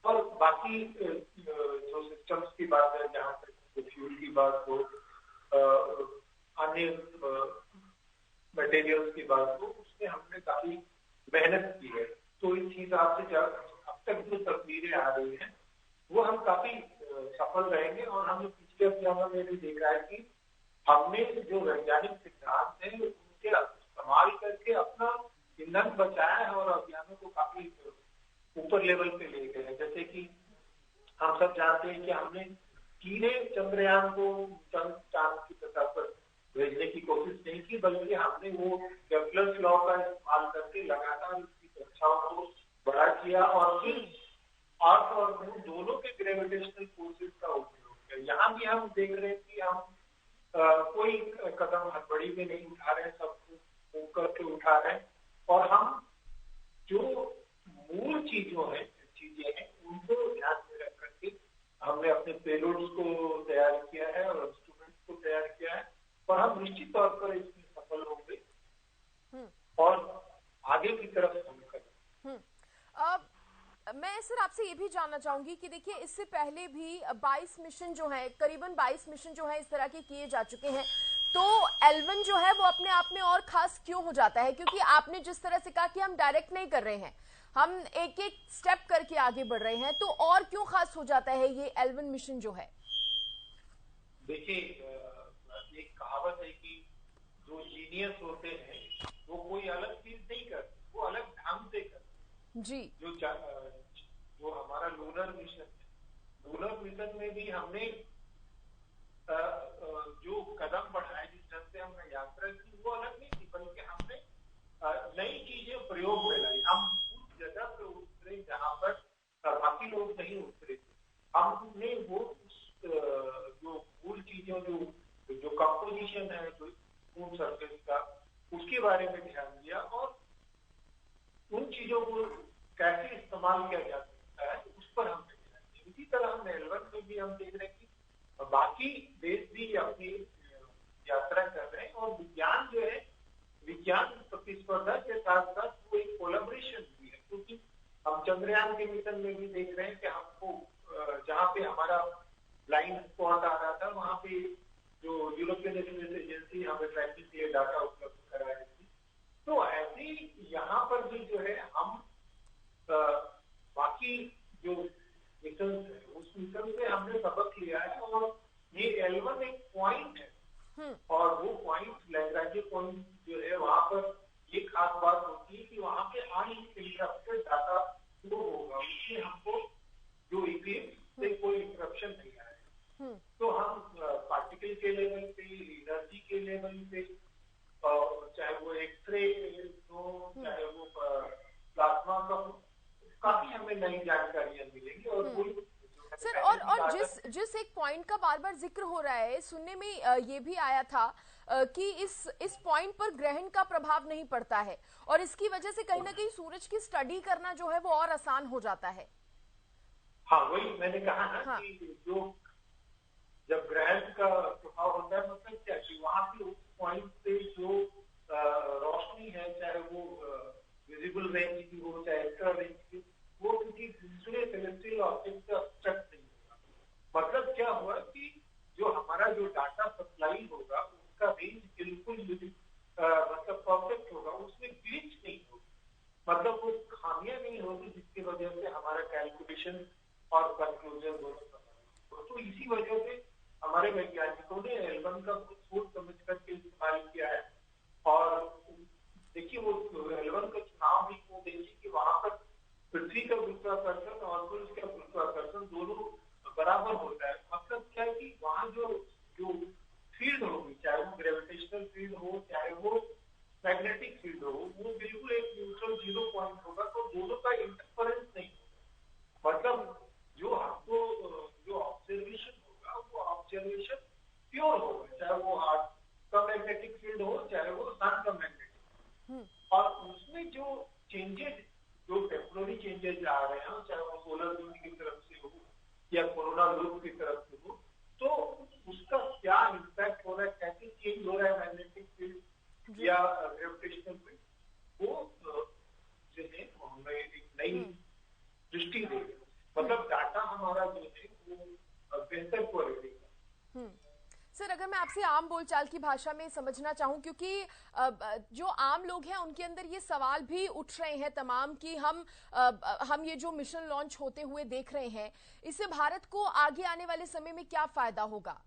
B: और बाकी जो सिस्टम्स की बात है, जहाँ तक फ्यूल की बात हो, अन्य मटेरियल्स की बात हो, उसमें हमने काफी मेहनत की है। तो इस हिसाब से अब तक जो तस्वीरें आ रही हैं वो हम काफी सफल रहेंगे। और हमने पिछले अभियानों में भी देखा है कि हमने जो वैज्ञानिक सिद्धांत है उनके इस्तेमाल करके अपना ईंधन बचाया है और अभियानों को काफी ऊपर लेवल पे ले गए हैं। जैसे कि हम सब जानते हैं कि हमने सीधे चंद्रयान को चांद की सतह पर भेजने की कोशिश नहीं की, बल्कि हमने वो केप्लर्स लॉ का इस्तेमाल करके लगातार उसकी कक्षाओं को बड़ा किया और फिर अर्थ और मून दोनों के ग्रेविटेशनल फोर्सेस का उपयोग किया। यहाँ भी हम देख रहे हैं कि हम कोई कदम हड़बड़ी में नहीं उठा रहे हैं, सबको मूव करके उठा रहे हैं, और हम जो मूल चीजें हैं उनको ध्यान में रख करके हमने अपने पेलोड्स को तैयार किया है और इंस्ट्रूमेंट्स को तैयार किया है, और हम निश्चित तौर पर इसमें सफल होंगे और आगे की तरफ हम करें।
K: मैं सर आपसे ये भी जानना चाहूंगी कि देखिए, इससे पहले भी 22 मिशन जो है, करीबन 22 मिशन जो है इस तरह के किए जा चुके हैं, तो L1 जो है वो अपने आप में और खास क्यों हो जाता है? क्योंकि आपने जिस तरह से कहा कि हम डायरेक्ट नहीं कर रहे हैं, हम एक एक स्टेप करके आगे बढ़ रहे हैं, तो और क्यों खास हो जाता है ये L1 मिशन जो है?
B: देखिए, एक कहावत है कि जो जीनियस होते हैं वो कोई अलग चीज नहीं करते, वो अलग ढंग से करते
K: जी।
B: जो हमारा लूनर मिशन में भी हमने जो कदम बढ़ाए, जिस ढंग से हमने यात्रा की, वो अलग नहीं थी, बल्कि हमने नई चीजें प्रयोग में लाई। हम उस जगह पे उतरे जहाँ पर बाकी लोग नहीं उतरे थे। हमने वो जो मूल चीजों जो कंपोजिशन है, जो मून सरफेस का, उसके बारे में ध्यान दिया और उन चीजों को कैसे इस्तेमाल किया जा सकता है उस पर हमने ध्यान दिया। इसी तरह हम L1 में भी हम देख रहे हैं कि बाकी देश भी अपनी यात्रा कर रहे हैं, और विज्ञान जो है, विज्ञान प्रतिस्पर्धा के साथ साथ वो एक कोलैबोरेशन भी है, क्योंकि हम चंद्रयान के मिशन में भी देख रहे हैं कि हमको जहाँ पे हमारा ब्लाइंड स्पॉट आ रहा था, वहाँ पे जो यूरोपियन स्पेस एजेंसी हमें ट्रैकिंग के लिए डाटा उपलब्ध करा रही थी। तो ऐसे ही यहाँ पर भी जो है हम बाकी जो मिशन है उस मिशन से हमने सबक लिया है और ये L1 एक पॉइंट है और वो पॉइंट लैग्रांजे पॉइंट जो है वहां पर ये खास बात होती है कि वहां पे अनइंटरप्टेड डाटा फ्लो होगा, उसमें हमको जो इक्लिप्स से कोई इंटरप्शन नहीं आएगा। तो हम पार्टिकल के लेवल पे, एनर्जी के लेवल पे, चाहे वो एक्सरे हो, चाहे वो प्लाज्मा का हो, काफी हमें नई जानकारियां मिलेंगी। और
K: सर और जिस एक पॉइंट का बार बार जिक्र हो रहा है, सुनने में ये भी आया था कि इस पॉइंट पर ग्रहण का प्रभाव नहीं पड़ता है और इसकी वजह से कहीं ना कहीं सूरज की स्टडी करना जो है वो और आसान हो जाता है।
B: हाँ, वही मैंने कहा ना कि जो जब ग्रहण का प्रभाव होता है मतलब क्या कि वहां पे उस पॉइंट पे जो रोशनी है, चाहे वो विजिबल रेंज की हो चाहे एक्स्ट्रा रेंज की, वो किसी दूसरे सेलेस्टियल ऑब्जेक्ट से ऑब्स्ट्रक्ट नहीं होगा। मतलब क्या हुआ कि जो हमारा जो डाटा सप्लाई होगा उसका रेंज बिल्कुल मतलब परफेक्ट होगा, उसमें ग्लिच नहीं होगी, मतलब वो खामियां नहीं होगी जिसकी वजह से हमारा कैलकुलेशन और कंक्लूजन दोनों। तो इसी वजह से हमारे वैज्ञानिकों ने L1 का सोच समझ करके इस्तेमाल किया है। और देखिए वो L1 का चुनाव भी वो देखिए कि वहां पर पृथ्वी का गुरुत्वाकर्षण और सूर्य का गुरुत्वाकर्षण दोनों बराबर होता है। मतलब क्या है कि वहां जो फील्ड होगी, चाहे वो ग्रेविटेशनल फील्ड हो चाहे वो मैग्नेटिक फील्ड हो, वो बिल्कुल एक न्यूट्रल 0 पॉइंट होगा, तो दोनों का इंटरफेरेंस नहीं होगा। मतलब जो हमको जो ऑब्जर्वेशन होगा वो ऑब्जर्वेशन प्योर होगा, चाहे वो अर्थ का मैग्नेटिक फील्ड हो चाहे वो सन का मैग्नेटिक। और उसमें जो चेंजेस, जो टेम्पोररी चेंजेस आ रहे हैं, चाहे वो सोलर विंड की तरफ से हो या कोरोना लूप की तरफ से हो, तो उसका क्या इम्पैक्ट हो रहा है, कैसे चेंज हो रहा है मैग्नेटिक फील्ड या ग्रेविटेशनल फील्ड, वो जो है हमें एक नई दृष्टि देगा। मतलब डाटा हमारा जो है वो बेहतर क्वालिटी का।
K: सर, अगर मैं आपसे आम बोलचाल की भाषा में समझना चाहूं, क्योंकि जो आम लोग हैं उनके अंदर ये सवाल भी उठ रहे हैं तमाम कि हम ये जो मिशन लॉन्च होते हुए देख रहे हैं, इससे भारत को आगे आने वाले समय में क्या फायदा होगा?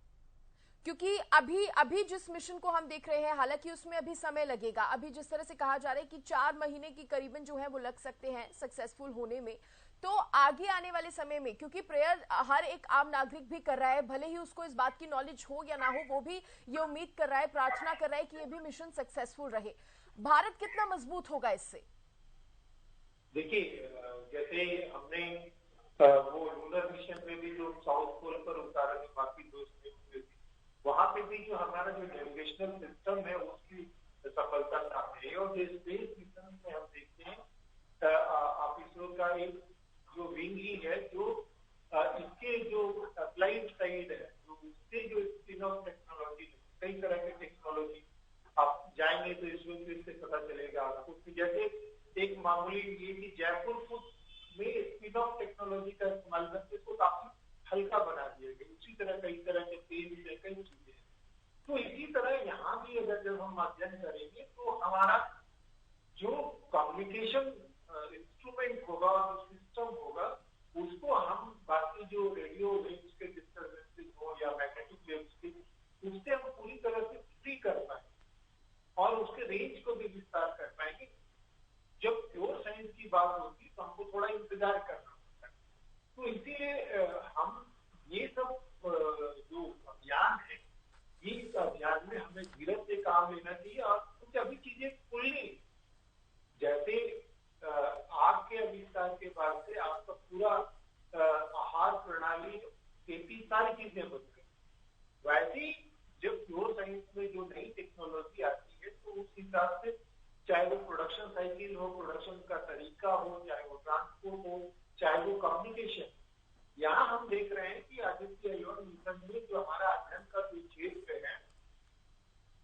K: क्योंकि अभी जिस मिशन को हम देख रहे हैं, हालांकि उसमें अभी समय लगेगा, अभी जिस तरह से कहा जा रहा है कि 4 महीने की करीबन जो है वो लग सकते हैं सक्सेसफुल होने में, तो आगे आने वाले समय में, क्योंकि प्रेयर हर एक आम नागरिक भी कर रहा है, भले ही उसको इस बात की नॉलेज हो या ना हो, वो भी ये उम्मीद कर रहा है, प्रार्थना कर रहा है कि ये भी मिशन सक्सेसफुल रहे। भारत कितना मजबूत होगा इससे?
B: देखिए, जैसे हमने वो लूनर मिशन में भी जो साउथ पोल पर उतारा है, बाकी दोस्त वहां पे भी जो हमारा जो नेविगेशनल सिस्टम है उसकी सफलता सामने है। और स्पेस मिशन में हम देखते हैं आप इसरो का एक जो विंग ही है जो इसके जो अप्लाइड साइड है, जो उससे जो स्पिन ऑफ टेक्नोलॉजी, कई तरह की टेक्नोलॉजी आप जाएंगे तो इसरो से पता चलेगा आपको। जैसे एक मामूली ये कि जयपुर में स्पिन ऑफ टेक्नोलॉजी का इस्तेमाल करके इसको काफी हल्का बना दिया गया। उसी तरह कई तरह के तेल है, कई चीजें। तो इसी तरह यहाँ भी अगर जब हम अध्ययन करेंगे तो हमारा जो कम्युनिकेशन इंस्ट्रूमेंट होगा, जो सिस्टम होगा, उसको हम बाकी जो रेडियो वेव्स के डिस्टर्बेंसेस हो या मैग्नेटिक वेव्स के, उससे हम पूरी तरह से फ्री कर पाएंगे और उसके रेंज को भी विस्तार कर पाएंगे। जब प्योर साइंस की बात होती तो हमको थोड़ा इंतजार करना होता है। तो इसीलिए हम ये सब जो अभियान है, इस अभियान में हमें धीरज से काम लेना चाहिए। और कुछ अभी चीजें खुलनी, जैसे आग के आविष्कार के बाद से आपका पूरा आहार प्रणाली, खेती, सारी चीजें बदल गई। वैसे ही जब प्योर साइंस में जो नई टेक्नोलॉजी आती है तो उस हिसाब से, चाहे वो प्रोडक्शन साइकिल हो, प्रोडक्शन का तरीका हो, चाहे वो ट्रांसपोर्ट हो, चाहे वो कम्युनिकेशन, यहाँ हम देख रहे हैं कि आदित्य L1 मिशन में जो हमारा अध्ययन का जो क्षेत्र है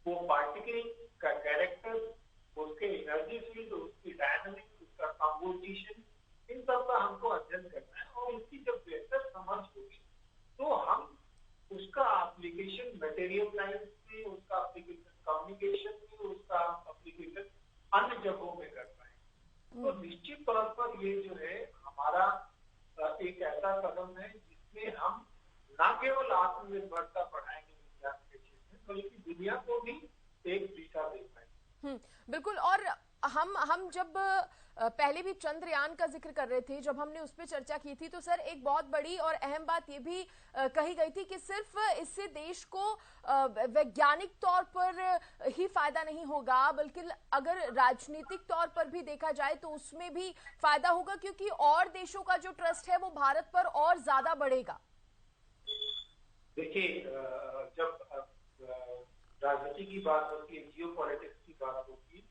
B: वो पार्टिकल का कैरेक्टर, उसके एनर्जी फील्ड, उसकी डायनामिक्स, उसका कंपोजिशन, इन सब का हमको अध्ययन करना है। और इसकी जब बेहतर समझ होगी तो हम उसका एप्लीकेशन मटेरियल साइंस में, उसका एप्लीकेशन कम्युनिकेशन में, उसका एप्लीकेशन अन्य जगहों में कर पाएंगे। तो निश्चित तौर पर ये जो है हमारा एक ऐसा कदम है जिसमें हम ना केवल आत्मनिर्भरता बढ़ाएंगे विज्ञान के क्षेत्र में, बल्कि दुनिया को भी एक दिशा दे पाएंगे।
K: बिल्कुल। और हम जब पहले भी चंद्रयान का जिक्र कर रहे थे, जब हमने उस पर चर्चा की थी, तो सर एक बहुत बड़ी और अहम बात ये भी कही गई थी कि सिर्फ इससे देश को वैज्ञानिक तौर पर ही फायदा नहीं होगा, बल्कि अगर राजनीतिक तौर पर भी देखा जाए तो उसमें भी फायदा होगा, क्योंकि और देशों का जो ट्रस्ट है वो भारत पर और ज्यादा बढ़ेगा।
B: देखिए, जब राजनीति की बात होती है, जियो पॉलिटिक्स की बात होती है,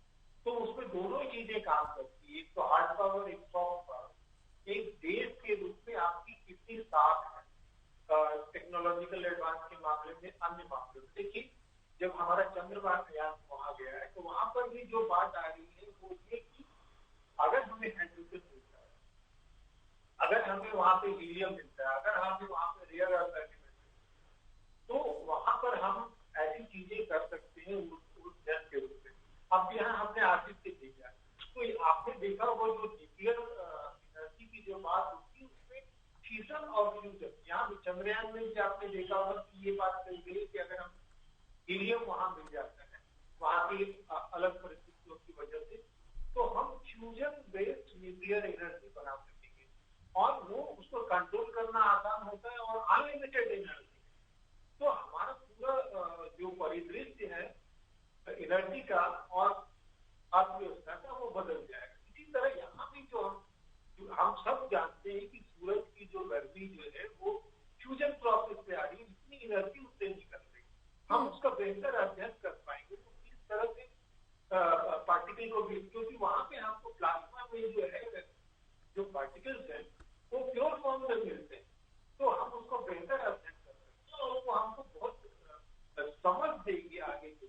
B: तो उसमें दोनों चीजें काम करती है। एक तो हार्ड पावर, एक सॉफ्ट पावर। एक देश के रूप में आपकी कितनी साख है टेक्नोलॉजिकल एडवांस के मामले में, अन्य मामले में। देखिए, जब हमारा चंद्रयान वहां गया है, तो वहां पर भी जो बात आ रही है वो ये कि अगर हमें हाइड्रोजन मिलता है, अगर हमें वहां पे हीलियम मिलता है, अगर हमें वहां पे रेयर अर्थ एलिमेंट, तो वहां पर हम ऐसी चीजें कर सकते हैं ऊर्जा के रूप में। अब यहाँ हमने आदित्य भेजा, तो आपने देखा वो जो न्यूक्लियर एनर्जी की जो बात होती है उसमें फ्यूजन और फ्यूजन, यहाँ चंद्रयान में भी आपने देखा होगा कि ये बात कही गई कि अगर हम हीलियम वहां मिल जाता है वहां की अलग परिस्थितियों की वजह से, तो हम फ्यूजन बेस्ड न्यूक्लियर एनर्जी बना सकेंगे, और वो उसको कंट्रोल करना आसान होता है और अनलिमिटेड एनर्जी। तो हमारा पूरा जो परिदृश्य है एनर्जी का और अर्थव्यवस्था का, वो बदल जाएगा। इसी तरह यहाँ भी जो हम सब जानते हैं कि सूरज की जो गर्मी जो है वो फ्यूजन प्रोसेस से आ रही है, जितनी एनर्जी उससे निकल रही है, हम उसका बेहतर अध्ययन कर पाएंगे। तो इस तरह से पार्टिकल को भी, क्योंकि वहां पे हमको प्लाज्मा में जो है जो पार्टिकल्स है वो प्योर फॉर्म में मिलते हैं, तो हम उसको बेहतर अध्ययन कर सकते हैं और वो हमको बहुत समझ देगी आगे के।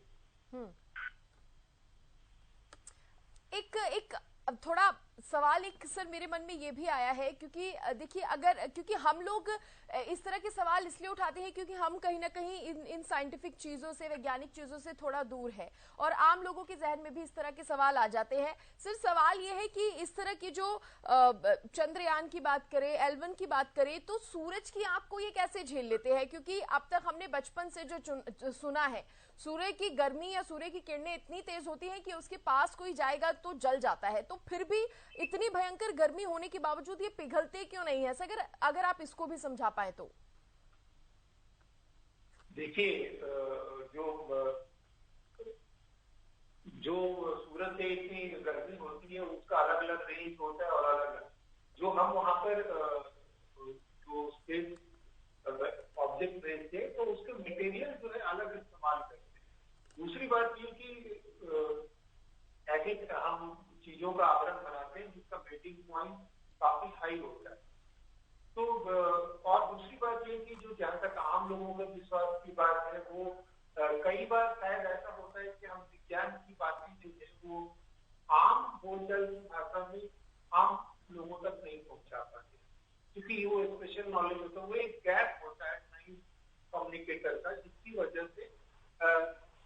K: एक थोड़ा सवाल एक सर मेरे मन में ये भी आया है, क्योंकि देखिए क्योंकि हम लोग इस तरह के सवाल इसलिए उठाते हैं क्योंकि हम कहीं ना कहीं इन साइंटिफिक चीजों से, वैज्ञानिक चीजों से थोड़ा दूर है, और आम लोगों के जहन में भी इस तरह के सवाल आ जाते हैं। सर सवाल ये है कि इस तरह की जो चंद्रयान की बात करें, L1 की बात करें, तो सूरज की आंख को ये कैसे झेल लेते हैं? क्योंकि अब तक हमने बचपन से जो सुना है, सूर्य की गर्मी या सूर्य की किरणें इतनी तेज होती हैं कि उसके पास कोई जाएगा तो जल जाता है, तो फिर भी इतनी भयंकर गर्मी होने के बावजूद ये पिघलते क्यों नहीं है? अगर आप इसको भी समझा पाए तो।
B: देखिए, जो सूरज से इतनी गर्मी होती है उसका अलग अलग रेंज होता है, और अलग अलग जो हम वहां पर जो स्पेस ऑब्जेक्ट भेजते हैं तो उसके मटेरियल जो है अलग इस्तेमाल करते हैं। दूसरी बात ये कि ऐसे हम चीजों का आवरण बनाते हैं जिसका मेल्टिंग पॉइंट काफी हाई होता है। तो और दूसरी बात ये कि जो जहाँ तक आम लोगों के विश्वास की बात है, वो कई बार शायद ऐसा होता है कि हम विज्ञान की बातें जो है वो आम बोलचाल की भाषा में आम लोगों तक नहीं पहुंचा पाते, क्योंकि वो स्पेशल नॉलेज होता है, वो एक गैप होता है साइंस कम्युनिकेटर का, जिसकी वजह से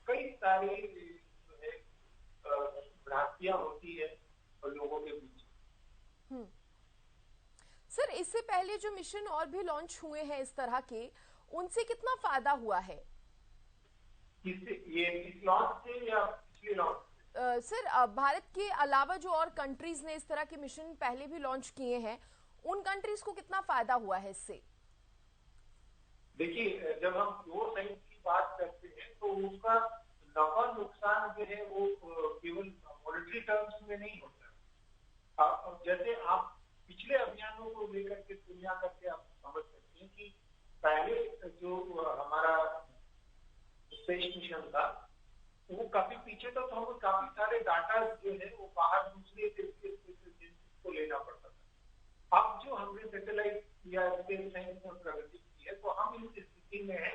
B: कई सारी जो है भ्रांतियां होती है लोगों के बीच।
K: सर इससे पहले जो मिशन और भी लॉन्च हुए हैं इस तरह के, उनसे कितना फायदा हुआ है?
B: ये इस लॉन्च से या पिछले लॉन्च?
K: सर भारत के अलावा जो और कंट्रीज ने इस तरह के मिशन पहले भी लॉन्च किए हैं, उन कंट्रीज को कितना फायदा हुआ है इससे?
B: देखिए, जब हम प्योर साइंस की बात करते हैं तो उसका नफा नुकसान जो है वो केवल मॉनेटरी टर्म्स में नहीं होता। जैसे आप पिछले अभियानों को लेकर के तुलना करके आप समझ सकते हैं कि पहले जो हमारा स्पेस मिशन था वो काफी पीछे था, तो हमें काफी सारे डाटा जो है वो बाहर दूसरे देश के एजेंसी को लेना पड़ता था। अब जो हमने सैटेलाइट या स्पेस साइंस में प्रगति की है, तो हम इस स्थिति में है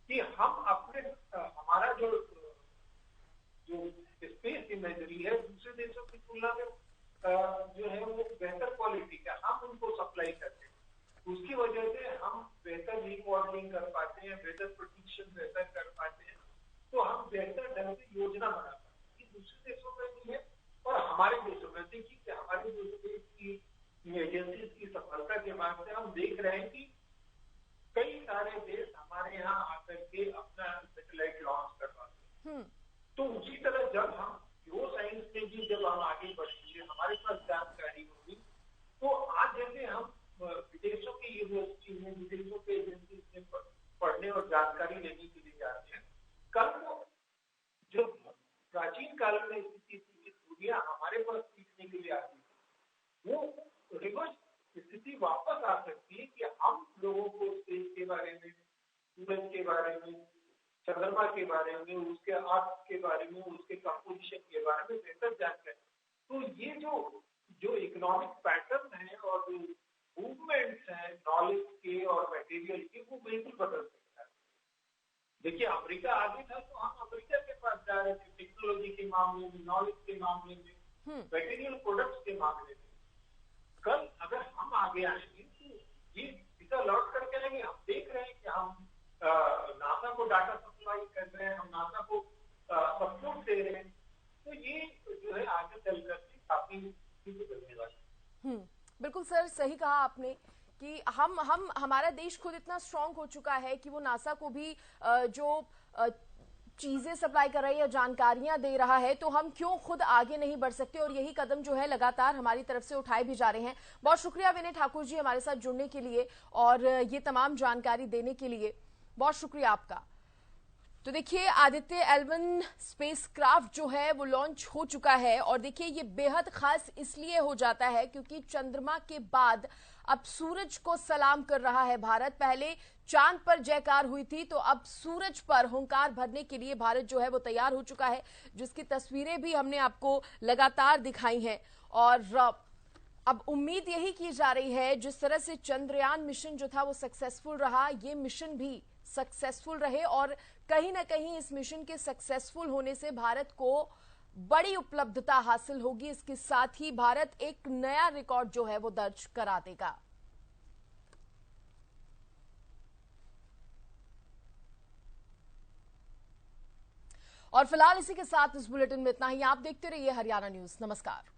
B: कि हम अपने हमारा जो स्पेस इमेजरी है दूसरे देशों की तुलना में जो है वो बेहतर क्वालिटी का हम उनको सप्लाई करते हैं। उसकी वजह से हम बेहतर रिमॉडलिंग कर पाते हैं, बेहतर प्रोडिक्शन बेहतर कर पाते हैं, तो हम बेहतर ढंग से योजना बना पाते हैं। दूसरे देशों में भी है और हमारे देशों में। देखिए कि हमारे देश की एजेंसी की सफलता के बाद से हम देख रहे हैं कि कई सारे तो उसी तरह जब हम जियो साइंस में भी जब हम आगे बढ़ेंगे, हमारे पास जानकारी होगी, तो आज जैसे हम विदेशों की यूनिवर्सिटी में, विदेशों के एजेंसी में पढ़ने और जानकारी लेने के लिए जाते हैं, कल को जो प्राचीन काल में स्थिति थी, दुनिया हमारे पास सीखने के लिए आती है, वो रिवर्स स्थिति वापस आ सकती है कि हम लोगों को स्पेस के बारे में, सूरज के बारे में, चंद्रमा के बारे में, उसके अर्थ के बारे में, उसके कंपोजिशन के बारे में बेहतर जानकारी। तो ये जो इकोनॉमिक पैटर्न है और जो मूवमेंट्स हैं नॉलेज के और मटेरियल के, वो बिल्कुल बदल सकता है। देखिए, अमेरिका आगे था तो हम अमेरिका के पास जा रहे थे टेक्नोलॉजी के मामले में, नॉलेज के मामले में, मटेरियल प्रोडक्ट्स के मामले में। कल अगर हम आगे आएंगे तो ये सीधा लौट करके आएंगे। हम देख रहे हैं कि हम नासा को डाटा सप्लाई कर रहे हैं, हम नासा को सपोर्ट दे रहे हैं, तो ये जो है आगे चल करके काफी बदलने वाला है।
K: बिल्कुल सर, सही कहा आपने कि हमारा देश खुद इतना स्ट्रांग हो चुका है कि वो नासा को भी जो चीजें सप्लाई कर रही है, जानकारियां दे रहा है, तो हम क्यों खुद आगे नहीं बढ़ सकते। और यही कदम जो है लगातार हमारी तरफ से उठाए भी जा रहे हैं। बहुत शुक्रिया विनय ठाकुर जी हमारे साथ जुड़ने के लिए और ये तमाम जानकारी देने के लिए, बहुत शुक्रिया आपका। तो देखिए, आदित्य L1 स्पेसक्राफ्ट जो है वो लॉन्च हो चुका है और देखिए ये बेहद खास इसलिए हो जाता है क्योंकि चंद्रमा के बाद अब सूरज को सलाम कर रहा है भारत। पहले चांद पर जयकार हुई थी, तो अब सूरज पर हुंकार भरने के लिए भारत जो है वो तैयार हो चुका है, जिसकी तस्वीरें भी हमने आपको लगातार दिखाई हैं। और अब उम्मीद यही की जा रही है, जिस तरह से चंद्रयान मिशन जो था वो सक्सेसफुल रहा, ये मिशन भी सक्सेसफुल रहे और कहीं ना कहीं इस मिशन के सक्सेसफुल होने से भारत को बड़ी उपलब्धता हासिल होगी। इसके साथ ही भारत एक नया रिकॉर्ड जो है वो दर्ज करा देगा। और फिलहाल इसी के साथ इस बुलेटिन में इतना ही। आप देखते रहिए हरियाणा न्यूज। नमस्कार।